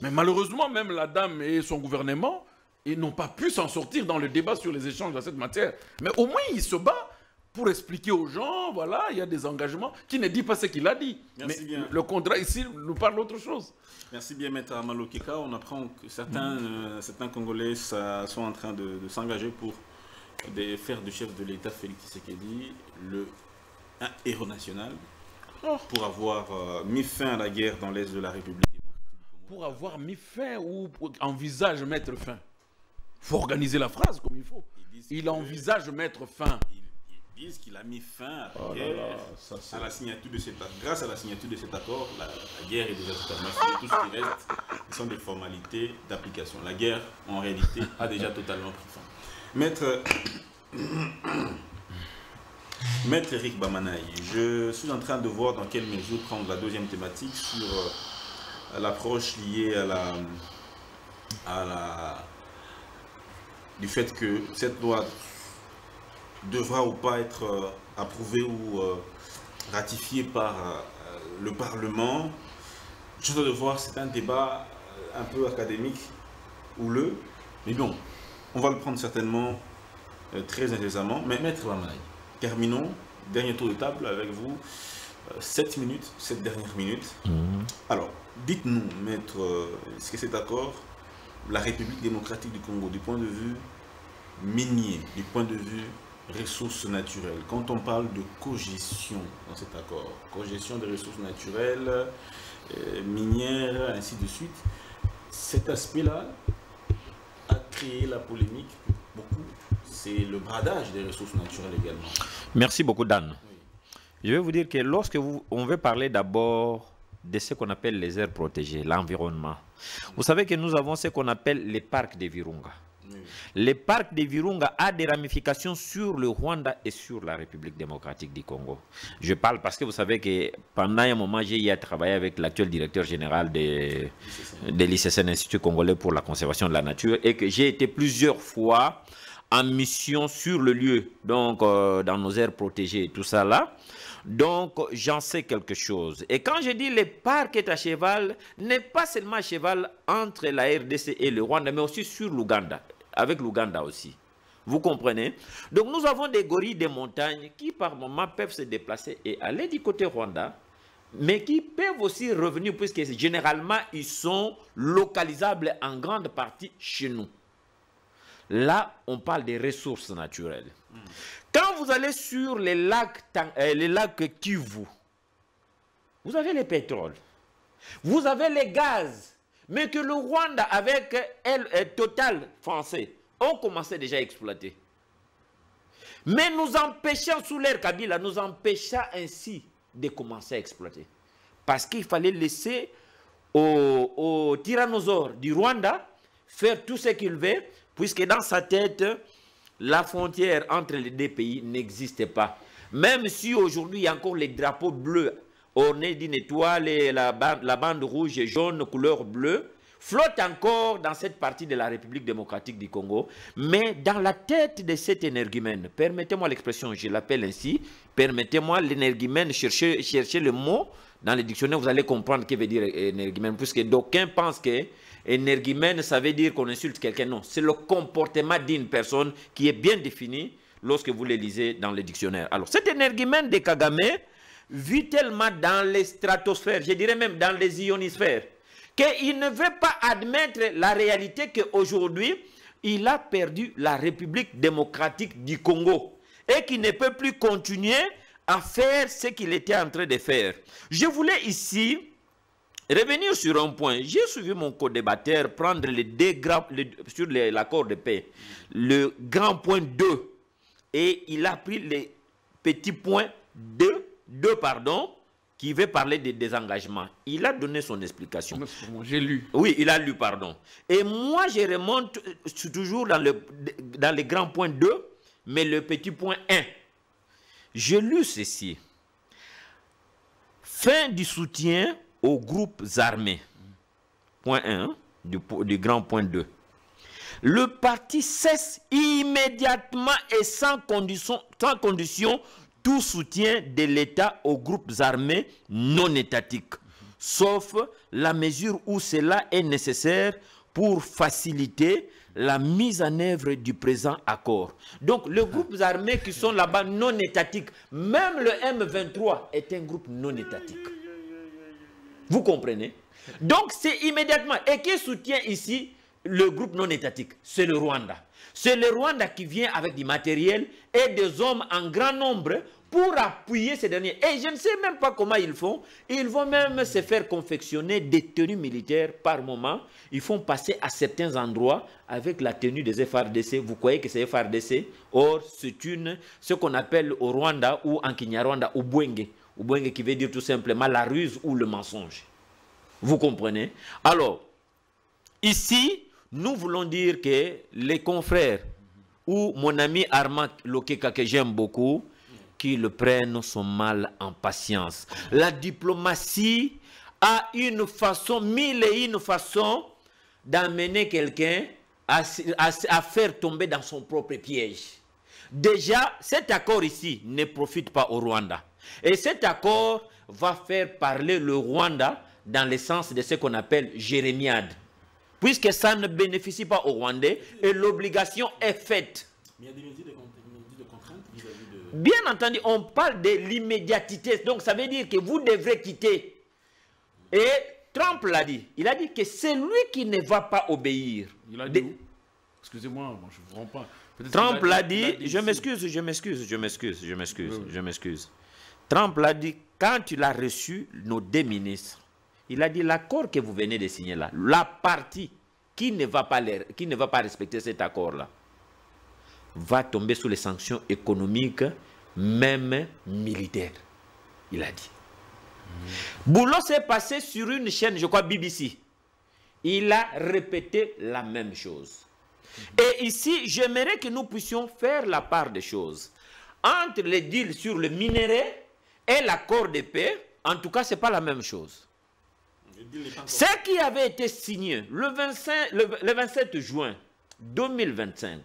Mais malheureusement, même la dame et son gouvernement, ils n'ont pas pu s'en sortir dans le débat sur les échanges dans cette matière. Mais au moins, il se bat pour expliquer aux gens, voilà, il y a des engagements, qui ne dit pas ce qu'il a dit. Merci mais bien. Le contrat ici nous parle d'autre chose. Merci bien, Maître Armand Keka. On apprend que certains Congolais sont en train de s'engager pour faire du chef de l'État, Félix Tshisekedi, un héros national, pour avoir mis fin à la guerre dans l'Est de la République. Pour avoir mis fin ou envisage mettre fin. Il faut organiser la phrase comme il faut. Il envisage mettre fin. Ils disent qu'il a mis fin à la guerre grâce à la signature de cet accord. La guerre est déjà totalement finie. Tout ce qui reste, ce sont des formalités d'application. La guerre, en réalité, a déjà totalement pris fin. Maître Eric Bamanaï, je suis en train de voir dans quelle mesure prendre la deuxième thématique sur l'approche liée du fait que cette loi devra ou pas être approuvée ou ratifiée par le Parlement. Je dois le voir, c'est un débat un peu académique, houleux, mais bon, on va le prendre certainement très incessamment. Mais Maître Bamanaï, terminons, dernier tour de table avec vous, 7 minutes, 7 dernières minutes. Alors, dites-nous, Maître, est-ce que cet accord, la République démocratique du Congo, du point de vue minier, du point de vue ressources naturelles, quand on parle de cogestion dans cet accord, cogestion des ressources naturelles, minières, ainsi de suite, cet aspect-là a créé la polémique pour beaucoup. C'est le bradage des ressources naturelles également. Merci beaucoup, Dan. Oui. Je vais vous dire que lorsque on veut parler d'abord de ce qu'on appelle les aires protégées, l'environnement, vous savez que nous avons ce qu'on appelle les parcs de Virunga. Le parc de Virunga a des ramifications sur le Rwanda et sur la République démocratique du Congo. Je parle parce que vous savez que pendant un moment, j'ai travaillé avec l'actuel directeur général de l'ICCN, Institut congolais pour la conservation de la nature, et que j'ai été plusieurs fois en mission sur le lieu, donc dans nos aires protégées et tout ça là. Donc, j'en sais quelque chose. Et quand je dis le parc est à cheval, n'est pas seulement à cheval entre la RDC et le Rwanda, mais aussi sur l'Ouganda, avec l'Ouganda aussi. Vous comprenez? Donc, nous avons des gorilles des montagnes qui, par moments, peuvent se déplacer et aller du côté Rwanda, mais qui peuvent aussi revenir, puisque généralement, ils sont localisables en grande partie chez nous. Là, on parle des ressources naturelles. Quand vous allez sur les lacs Kivu, vous avez le pétrole, vous avez les gaz, mais que le Rwanda, avec Total français, on commençait déjà à exploiter. Mais nous empêchant, sous l'ère Kabila, nous empêchant ainsi de commencer à exploiter. Parce qu'il fallait laisser aux tyrannosaures du Rwanda faire tout ce qu'il veut, puisque dans sa tête, la frontière entre les deux pays n'existait pas. Même si aujourd'hui, il y a encore les drapeaux bleus ornés d'une étoile et la bande rouge et jaune couleur bleue, flotte encore dans cette partie de la République démocratique du Congo, mais dans la tête de cet énergumène, permettez-moi l'expression, je l'appelle ainsi, permettez-moi l'énergumène, cherchez le mot dans le dictionnaire, vous allez comprendre ce que veut dire énergumène, puisque d'aucuns pensent que énergumène, ça veut dire qu'on insulte quelqu'un. Non, c'est le comportement d'une personne qui est bien défini lorsque vous le lisez dans le dictionnaire. Alors, cet énergumène de Kagame vit tellement dans les stratosphères, je dirais même dans les ionosphères, qu'il ne veut pas admettre la réalité qu'aujourd'hui, il a perdu la République démocratique du Congo et qu'il ne peut plus continuer à faire ce qu'il était en train de faire. Je voulais ici revenir sur un point. J'ai suivi mon co-débatteur prendre sur l'accord de paix, le grand point 2, et il a pris les petits points 2, qui veut parler de désengagement. Il a donné son explication. J'ai lu. Oui, il a lu, pardon. Et moi, je remonte toujours dans le grand point 2, mais le petit point 1. J'ai lu ceci. Fin du soutien aux groupes armés. Point 1, du grand point 2. Le parti cesse immédiatement et sans condition tout soutien de l'État aux groupes armés non étatiques, sauf la mesure où cela est nécessaire pour faciliter la mise en œuvre du présent accord. Donc, les groupes armés qui sont là-bas non étatiques, même le M23 est un groupe non étatique. Vous comprenez? Donc, c'est immédiatement. Et qui soutient ici le groupe non étatique? C'est le Rwanda. C'est le Rwanda qui vient avec du matériel et des hommes en grand nombre pour appuyer ces derniers. Et je ne sais même pas comment ils font. Ils vont même se faire confectionner des tenues militaires par moment. Ils font passer à certains endroits avec la tenue des FARDC. Vous croyez que c'est FARDC? Or, c'est ce qu'on appelle au Rwanda ou en Kinyarwanda, Ubwenge. Ubwenge qui veut dire tout simplement la ruse ou le mensonge. Vous comprenez? Alors, ici, nous voulons dire que les confrères ou mon ami Armand Lokeka, que j'aime beaucoup, qui le prennent son mal en patience. La diplomatie a une façon, mille et une façons d'amener quelqu'un à faire tomber dans son propre piège. Déjà, cet accord ici ne profite pas au Rwanda. Et cet accord va faire parler le Rwanda dans le sens de ce qu'on appelle jérémiade. Puisque ça ne bénéficie pas aux Rwandais et l'obligation est faite. Mais il y a des mesures de contrainte vis-à-vis de... Bien entendu, on parle de l'immédiatité. Donc ça veut dire que vous devrez quitter. Et Trump l'a dit. Il a dit que c'est lui qui ne va pas obéir. Il a dit où? Excusez-moi, je ne vous rends pas. Trump l'a dit, je m'excuse. Trump l'a dit, quand il a reçu nos deux ministres, il a dit l'accord que vous venez de signer là, la partie qui ne va pas respecter cet accord-là, va tomber sous les sanctions économiques, même militaires. Il a dit. Boulot s'est passé sur une chaîne, je crois BBC. Il a répété la même chose. Et ici, j'aimerais que nous puissions faire la part des choses. Entre les deals sur le minerai et l'accord de paix, en tout cas, ce n'est pas la même chose. Ce qui avait été signé le 27 juin 2025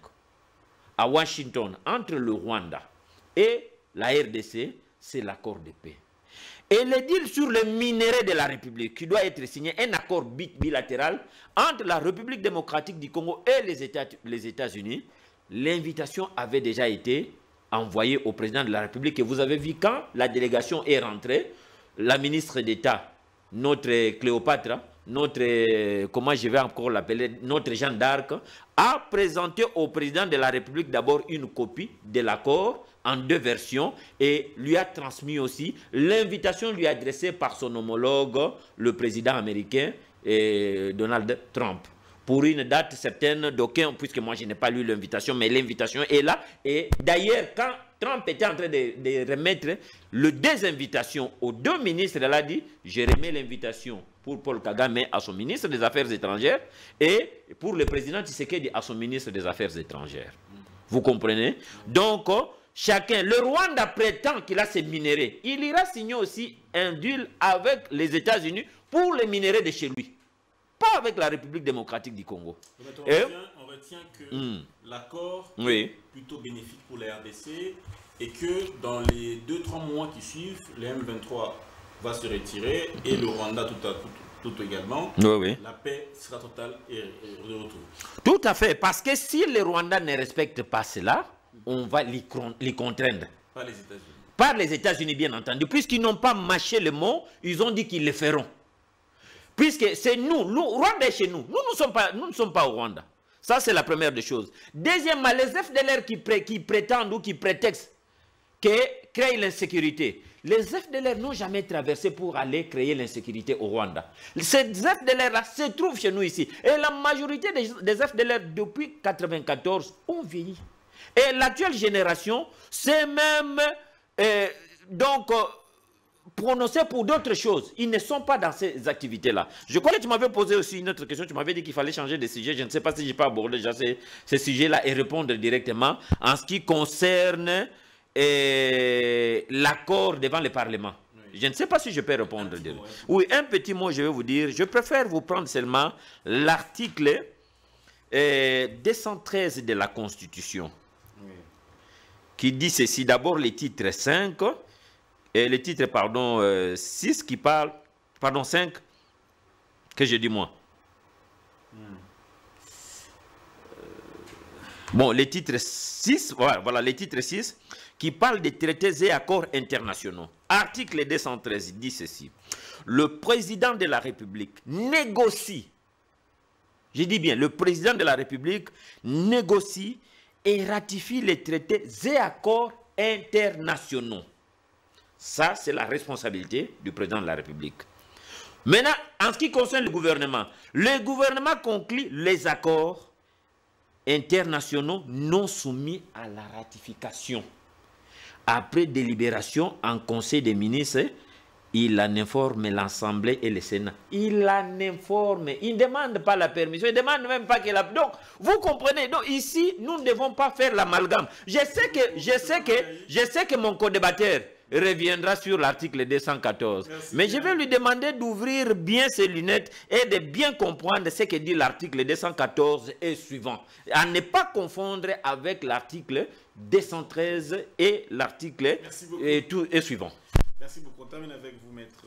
à Washington entre le Rwanda et la RDC, c'est l'accord de paix. Et le deal sur le minerai de la République, qui doit être signé, un accord bilatéral entre la République démocratique du Congo et les États-Unis, l'invitation avait déjà été envoyée au président de la République. Et vous avez vu quand la délégation est rentrée, la ministre d'État, notre Cléopâtre, notre, comment je vais encore l'appeler, notre Jeanne d'Arc, a présenté au président de la République d'abord une copie de l'accord en deux versions et lui a transmis aussi l'invitation lui adressée par son homologue, le président américain Donald Trump, pour une date certaine d'aucun, puisque moi je n'ai pas lu l'invitation, mais l'invitation est là. Et d'ailleurs, quand Trump était en train de remettre les 2 invitations aux 2 ministres, elle a dit, je remets l'invitation pour Paul Kagame à son ministre des Affaires étrangères et pour le président Tshisekedi à son ministre des Affaires étrangères. Vous comprenez? Donc, chacun, le Rwanda prétend qu'il a ses minéraux. Il ira signer aussi un deal avec les États-Unis pour les minéraux de chez lui. Pas avec la République démocratique du Congo. On retient que l'accord est plutôt bénéfique pour la RDC et que dans les 2-3 mois qui suivent, le M23 va se retirer et le Rwanda tout également. La paix sera totale et de retour. Tout à fait, parce que si le Rwanda ne respecte pas cela, on va les contraindre. Pas les États-Unis. Par les États-Unis, bien entendu. Puisqu'ils n'ont pas mâché le mot, ils ont dit qu'ils le feront. Puisque c'est nous, Rwanda est chez nous. Nous ne sommes pas au Rwanda. Ça, c'est la première des choses. Deuxièmement, les FDLR qui prétendent ou qui prétextent créent l'insécurité. Les FDLR n'ont jamais traversé pour aller créer l'insécurité au Rwanda. Ces FDLR-là se trouvent chez nous ici. Et la majorité des FDLR, depuis 1994, ont vieilli. Et l'actuelle génération, c'est même prononcé pour d'autres choses. Ils ne sont pas dans ces activités-là. Je crois que tu m'avais posé aussi une autre question. Tu m'avais dit qu'il fallait changer de sujet. Je ne sais pas si je peux aborder déjà ces sujets-là et répondre directement en ce qui concerne l'accord devant le Parlement. Oui. Je ne sais pas si je peux répondre. Oui, un petit mot, je vais vous dire. Je préfère vous prendre seulement l'article 213 de la Constitution. Oui. Qui dit ceci. D'abord, le titre 5, et le titre, 6 qui parle, 5, que je dis moi. Bon, le titre 6, voilà, le titre 6, qui parle des traités et accords internationaux. Article 213 dit ceci. Le président de la République négocie, je dis bien, le président de la République négocie et ratifie les traités et accords internationaux. Ça, c'est la responsabilité du président de la République. Maintenant, en ce qui concerne le gouvernement conclut les accords internationaux non soumis à la ratification. Après délibération en Conseil des ministres, il en informe l'Assemblée et le Sénat. Il en informe. Il ne demande pas la permission. Il ne demande même pas qu'elle a... Donc, vous comprenez. Donc, ici, nous ne devons pas faire l'amalgame. Je sais que mon co-débatteur reviendra sur l'article 214. Merci, mais je vais lui demander d'ouvrir bien ses lunettes et de bien comprendre ce que dit l'article 214 et suivant. À ne pas confondre avec l'article 213 et l'article et suivant. Merci beaucoup. On termine avec vous, maître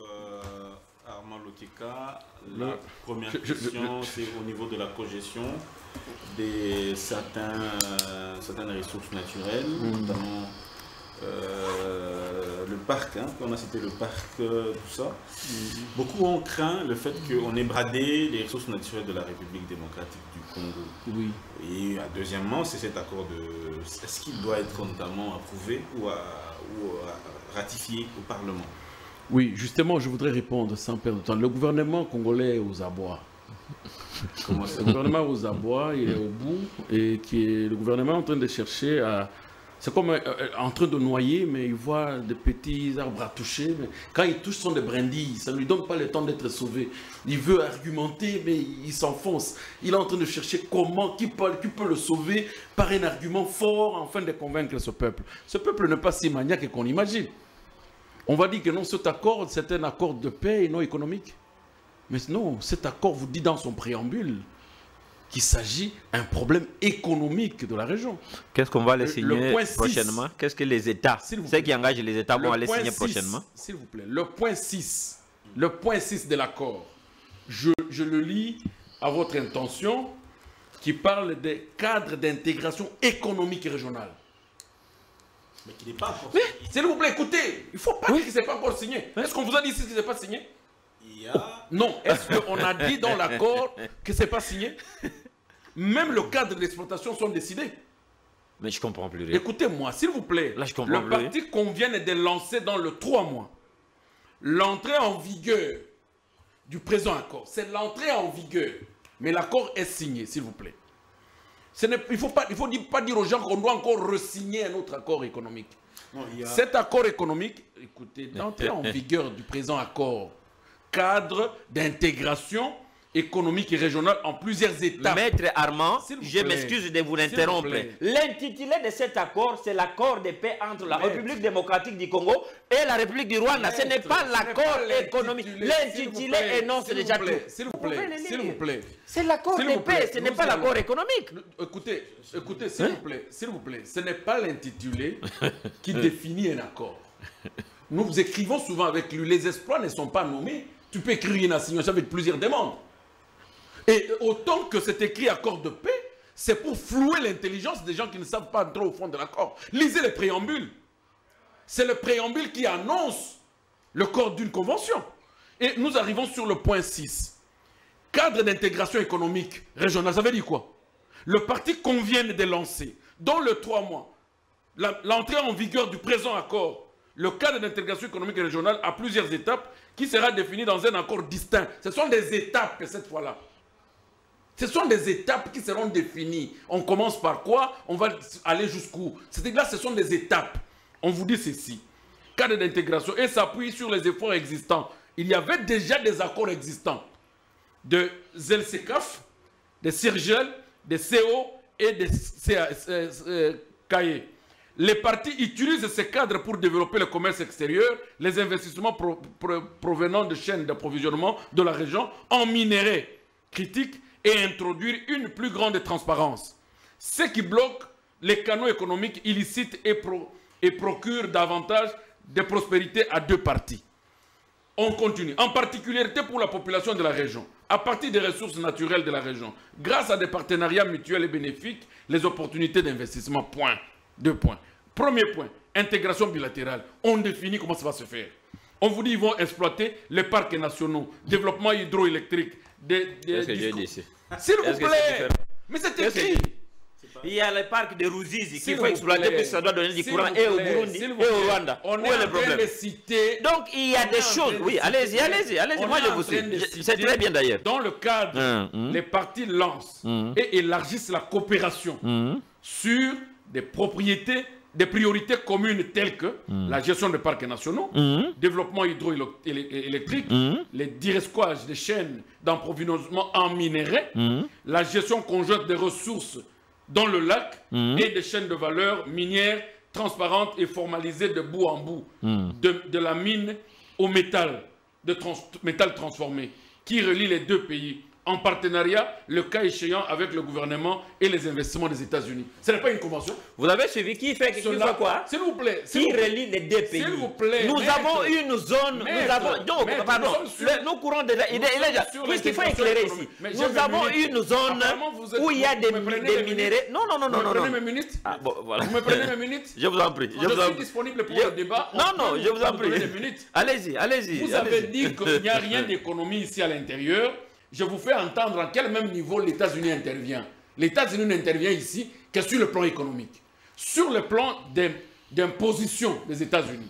Armand Lotika. La première question, c'est au niveau de la cogestion de certaines ressources naturelles, notamment le parc, on a cité le parc, tout ça. Beaucoup ont craint le fait qu'on ait bradé les ressources naturelles de la République démocratique du Congo. Oui. Et deuxièmement, c'est cet accord de... Est-ce qu'il doit être notamment approuvé ou ratifié au Parlement? Oui, justement, je voudrais répondre sans perdre de temps. Le gouvernement congolais est aux abois. Le gouvernement aux abois, il est au bout, et le gouvernement est en train de chercher à... C'est comme en train de noyer, mais il voit des petits arbres à toucher. Mais quand il touche, ce sont des brindilles. Ça ne lui donne pas le temps d'être sauvé. Il veut argumenter, mais il s'enfonce. Il est en train de chercher qui peut le sauver par un argument fort, afin de convaincre ce peuple. Ce peuple n'est pas si maniaque qu'on imagine. On va dire que non, cet accord, c'est un accord de paix et non économique. Mais non, cet accord vous dit dans son préambule qu'il s'agit d'un problème économique de la région. Qu'est-ce qu'on va aller signer prochainement? Qu'est-ce que les États, ceux qui engagent les États vont aller signer prochainement? S'il vous plaît, le point 6 de l'accord, je le lis à votre intention, qui parle des cadres d'intégration économique et régionale. Mais qui n'est pas encore signé. S'il vous plaît, écoutez, il ne faut pas dire que ce n'est pas encore signé. Est-ce qu'on vous a dit ici que ce n'est pas signé? Non, est-ce qu'on a dit dans l'accord que ce n'est pas signé? Même le cadre d'exploitation sont décidés. Mais je ne comprends plus rien. Écoutez-moi, s'il vous plaît. Là, je comprends le parti qu'on vient de lancer dans le 3 mois, l'entrée en vigueur du présent accord, c'est l'entrée en vigueur Mais l'accord est signé, s'il vous plaît. Il ne faut pas dire aux gens qu'on doit encore re-signer un autre accord économique. Non, Cet accord économique, écoutez, d'entrée en vigueur du présent accord, cadre d'intégration économique et régionale en plusieurs étapes. Maître Armand, S'il vous je plaît. m'excuse de vous S'il vous interrompre. plaît. L'intitulé de cet accord, c'est l'accord de paix entre la Maître. République démocratique du Congo et la République du Rwanda. Ce n'est Maître, pas ce n'est l'accord pas économique. l'intitulé, L'intitulé énonce s'il vous déjà plaît, tout. S'il vous pouvez plaît, le s'il lire. vous plaît. C'est l'accord S'il de vous plaît, paix, ce n'est nous pas allons- l'accord économique. Écoutez, s'il vous plaît, ce n'est pas l'intitulé qui définit un accord. Nous écrivons souvent avec lui, les exploits ne sont pas nommés. Tu peux écrire une assignation avec plusieurs demandes. Et autant que c'est écrit accord de paix, c'est pour flouer l'intelligence des gens qui ne savent pas entrer au fond de l'accord. Lisez le préambule. C'est le préambule qui annonce le corps d'une convention. Et nous arrivons sur le point 6. Cadre d'intégration économique régionale, ça veut dire quoi? Le parti convient de lancer, dans les 3 mois, l'entrée en vigueur du présent accord, le cadre d'intégration économique et régionale à plusieurs étapes qui sera défini dans un accord distinct. Ce sont des étapes cette fois-là. Ce sont des étapes qui seront définies. On commence par quoi? On va aller jusqu'où? C'est-à-dire là, ce sont des étapes. On vous dit ceci. Cadre d'intégration et s'appuie sur les efforts existants. Il y avait déjà des accords existants de ZLCCAF, de CIRGEL, de CO et de CAE. Les partis utilisent ces cadres pour développer le commerce extérieur, les investissements provenant de chaînes d'approvisionnement de la région en minerais critiques et introduire une plus grande transparence. Ce qui bloque les canaux économiques illicites et procure davantage de prospérité à 2 parties. On continue. En particularité pour la population de la région, à partir des ressources naturelles de la région, grâce à des partenariats mutuels et bénéfiques, les opportunités d'investissement. Point. 2 points. Premier point, intégration bilatérale. On définit comment ça va se faire. On vous dit qu'ils vont exploiter les parcs nationaux, développement hydroélectrique. Qu'est-ce que j'ai dit ici? S'il vous Est-ce que c'est plaît. différent? Mais c'est Qu'est-ce que écrit. Il y a le parc de Ruzizi qu'il S'il faut vous exploiter plaît. puisque ça doit donner du S'il courant vous et au plaît. Burundi S'il et vous au plaît. Rwanda. On Où est est en le train problème? de citer. Donc il y a des choses. Oui, allez-y, moi je vous suis. C'est très bien d'ailleurs. Dans le cadre, les partis lancent et élargissent la coopération sur des propriétés, des priorités communes telles que la gestion des parcs nationaux, développement hydroélectrique, les diresquages des chaînes d'approvisionnement en minerais, la gestion conjointe des ressources dans le lac et des chaînes de valeur minières transparentes et formalisées de bout en bout, de la mine au métal, métal transformé, qui relie les 2 pays, en partenariat, le cas échéant, avec le gouvernement et les investissements des États-Unis. Ce n'est pas une convention. Vous avez suivi qui fait quoi? S'il vous plaît. Qui relie les 2 pays? S'il vous plaît. Nous maître, avons une zone. maître, Nous avons. Donc, maître, pardon. nous sommes sur- Nous courons déjà. Puisqu'il faut éclairer ici. Mais Nous avons une zone où il y a des minéraux. Non. Vous me prenez mes minutes. Ah, bon, voilà. Vous me prenez mes minutes. Je vous en prie. Je suis disponible pour le débat. Non, je vous en prie. Des minutes. Allez-y. Vous avez dit qu'il n'y a rien d'économie ici à l'intérieur. Je vous fais entendre à quel même niveau les États-Unis intervient. Les États-Unis n'intervient ici que sur le plan économique. Sur le plan d'imposition des États-Unis,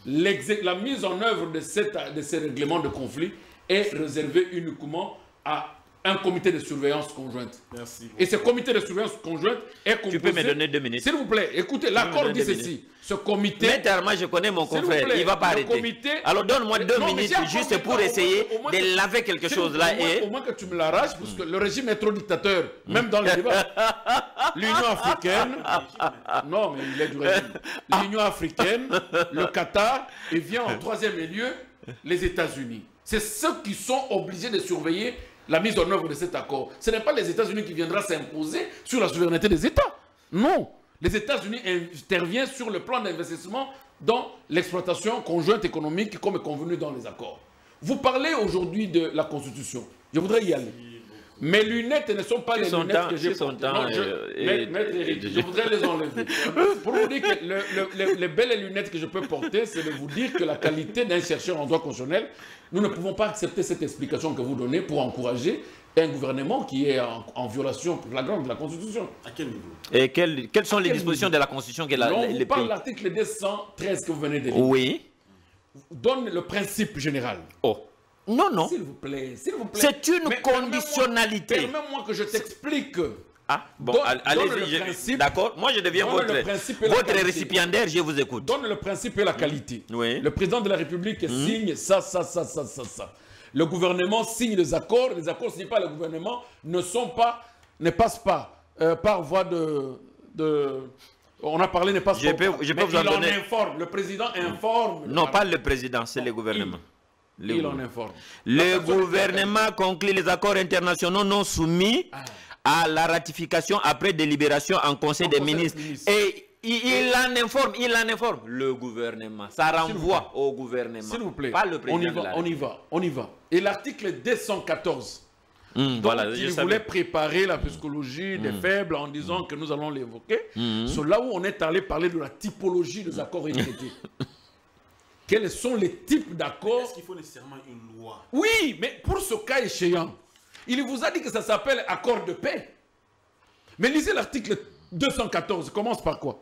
la mise en œuvre de ces règlements de conflit est réservée uniquement à un comité de surveillance conjointe. Merci. Et ce comité de surveillance conjointe est composé... Tu peux me donner 2 minutes. S'il vous plaît, écoutez, l'accord dit ceci. Ce comité... Maître Armand, je connais mon S'il vous confrère, plaît, il ne va pas le arrêter. comité- Alors donne-moi 2 Non, mais minutes j'ai un juste problème, pour au essayer moins que- de laver quelque chose là. Au moins que tu me l'arraches, parce que le régime est trop dictateur, même dans les débats. L'Union africaine, non mais il est du régime. L'Union africaine, le Qatar, et vient en 3e lieu, les États-Unis. C'est ceux qui sont obligés de surveiller la mise en œuvre de cet accord. Ce n'est pas les États-Unis qui viendra s'imposer sur la souveraineté des États. Non. Les États-Unis interviennent sur le plan d'investissement dans l'exploitation conjointe économique comme convenu dans les accords. Vous parlez aujourd'hui de la Constitution. Je voudrais y aller. Mes lunettes ne sont pas les lunettes que j'ai portées. Non, Maître Éric, je voudrais les enlever. Pour vous dire que les belles lunettes que je peux porter, c'est de vous dire que la qualité d'un chercheur en droit constitutionnel, nous ne pouvons pas accepter cette explication que vous donnez pour encourager un gouvernement qui est en violation flagrante de la Constitution. À quel niveau? Et quelles sont les dispositions de la Constitution que On les vous parle de pays... l'article 213 que vous venez de lire. Oui. Donne le principe général. Oh. Non, non. S'il vous plaît, s'il vous plaît. C'est une conditionnalité. Permets-moi que je t'explique. Ah, bon, allez-y, d'accord. Moi, je deviens votre récipiendaire, je vous écoute. Donne le principe et la qualité. Oui. Le président de la République signe ça. Le gouvernement signe les accords signés par le gouvernement ne passent pas par voie de on a parlé, ne passe pas. Je peux vous en donner. Informe. Le président informe. Non, pas le président, c'est le gouvernement. Il en informe. Le gouvernement conclut les accords internationaux non soumis à la ratification après délibération en Conseil des ministres. Et il en informe. Le gouvernement. Ça renvoie au gouvernement. S'il vous plaît. Pas le président. On y va. Et l'article 214. Voilà, il voulait préparer la psychologie des faibles en disant que nous allons l'évoquer. C'est là où on est allé parler de la typologie des accords et traités. Quels sont les types d'accords? Est-ce qu'il faut nécessairement une loi? Oui, mais pour ce cas échéant, il vous a dit que ça s'appelle accord de paix. Mais lisez l'article 214, commence par quoi?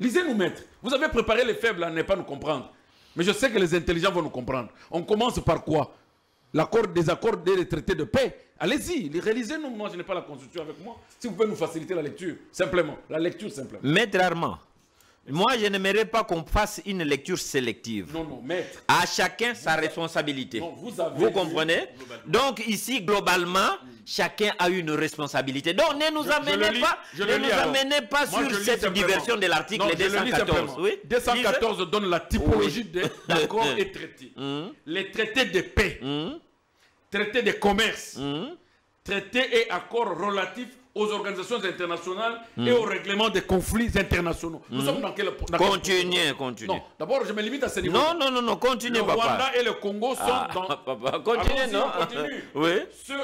Lisez-nous, maître. Vous avez préparé les faibles à ne pas nous comprendre. Mais je sais que les intelligents vont nous comprendre. On commence par quoi? Des accords des traités de paix. Allez-y, réalisez-nous. Moi, je n'ai pas la Constitution avec moi. Si vous pouvez nous faciliter la lecture, simplement. La lecture, simplement. Maître Armand, moi, je n'aimerais pas qu'on fasse une lecture sélective. Non, maître. À chacun sa responsabilité. Non, vous comprenez? Donc, ici, globalement, chacun a une responsabilité. Donc, ne nous amenez pas sur cette diversion de l'article 214. Oui? 214 donne la typologie des accords et traités. Les traités de paix, traités de commerce, traités et accords relatifs aux organisations internationales et au règlement des conflits internationaux. Nous sommes dans quel... Continuez. Non, d'abord, je me limite à ce niveau. Non, continuez, papa. Le Rwanda et le Congo sont dans... Papa, continuez, non? Continue. Oui. Ceux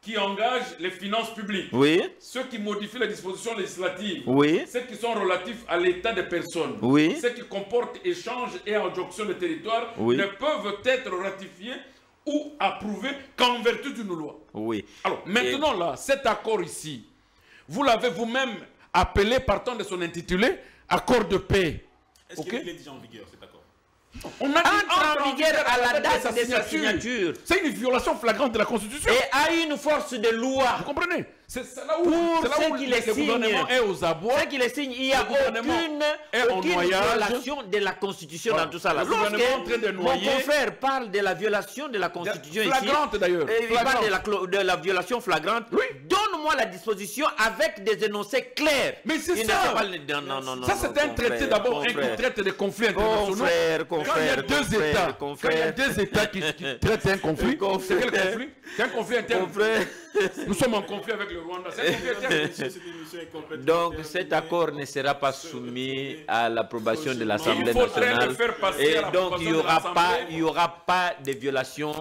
qui engagent les finances publiques. Oui. Ceux qui modifient les dispositions législatives. Oui. Ceux qui sont relatifs à l'état des personnes. Oui. Ceux qui comportent échange et injonction de territoire ne peuvent être ratifiés ou approuvés qu'en vertu d'une loi. Oui. Alors, maintenant, là, cet accord ici, vous l'avez vous-même appelé, partant de son intitulé, accord de paix. Est-ce qu'il est déjà en vigueur, cet accord? On a entre en vigueur à la date de sa signature. C'est une violation flagrante de la Constitution. Et a une force de loi. Vous comprenez? C'est là où, le gouvernement est aux abois. C'est qu'il signe, il n'y a aucune violation de la Constitution dans tout ça. Là. Mon confrère parle de la violation de la Constitution flagrante d'ailleurs. Il parle de la violation flagrante. Oui. Donne-moi la disposition avec des énoncés clairs. Mais c'est ça. Non, ça c'est un traité d'abord qui traite des conflits internationaux. Quand il y a deux États qui traitent un conflit, c'est quel conflit? C'est un conflit interne. Nous sommes en conflit avec le Rwanda. Donc cet accord ne sera pas soumis à l'approbation de l'Assemblée nationale. Et donc il n'y aura pas de violation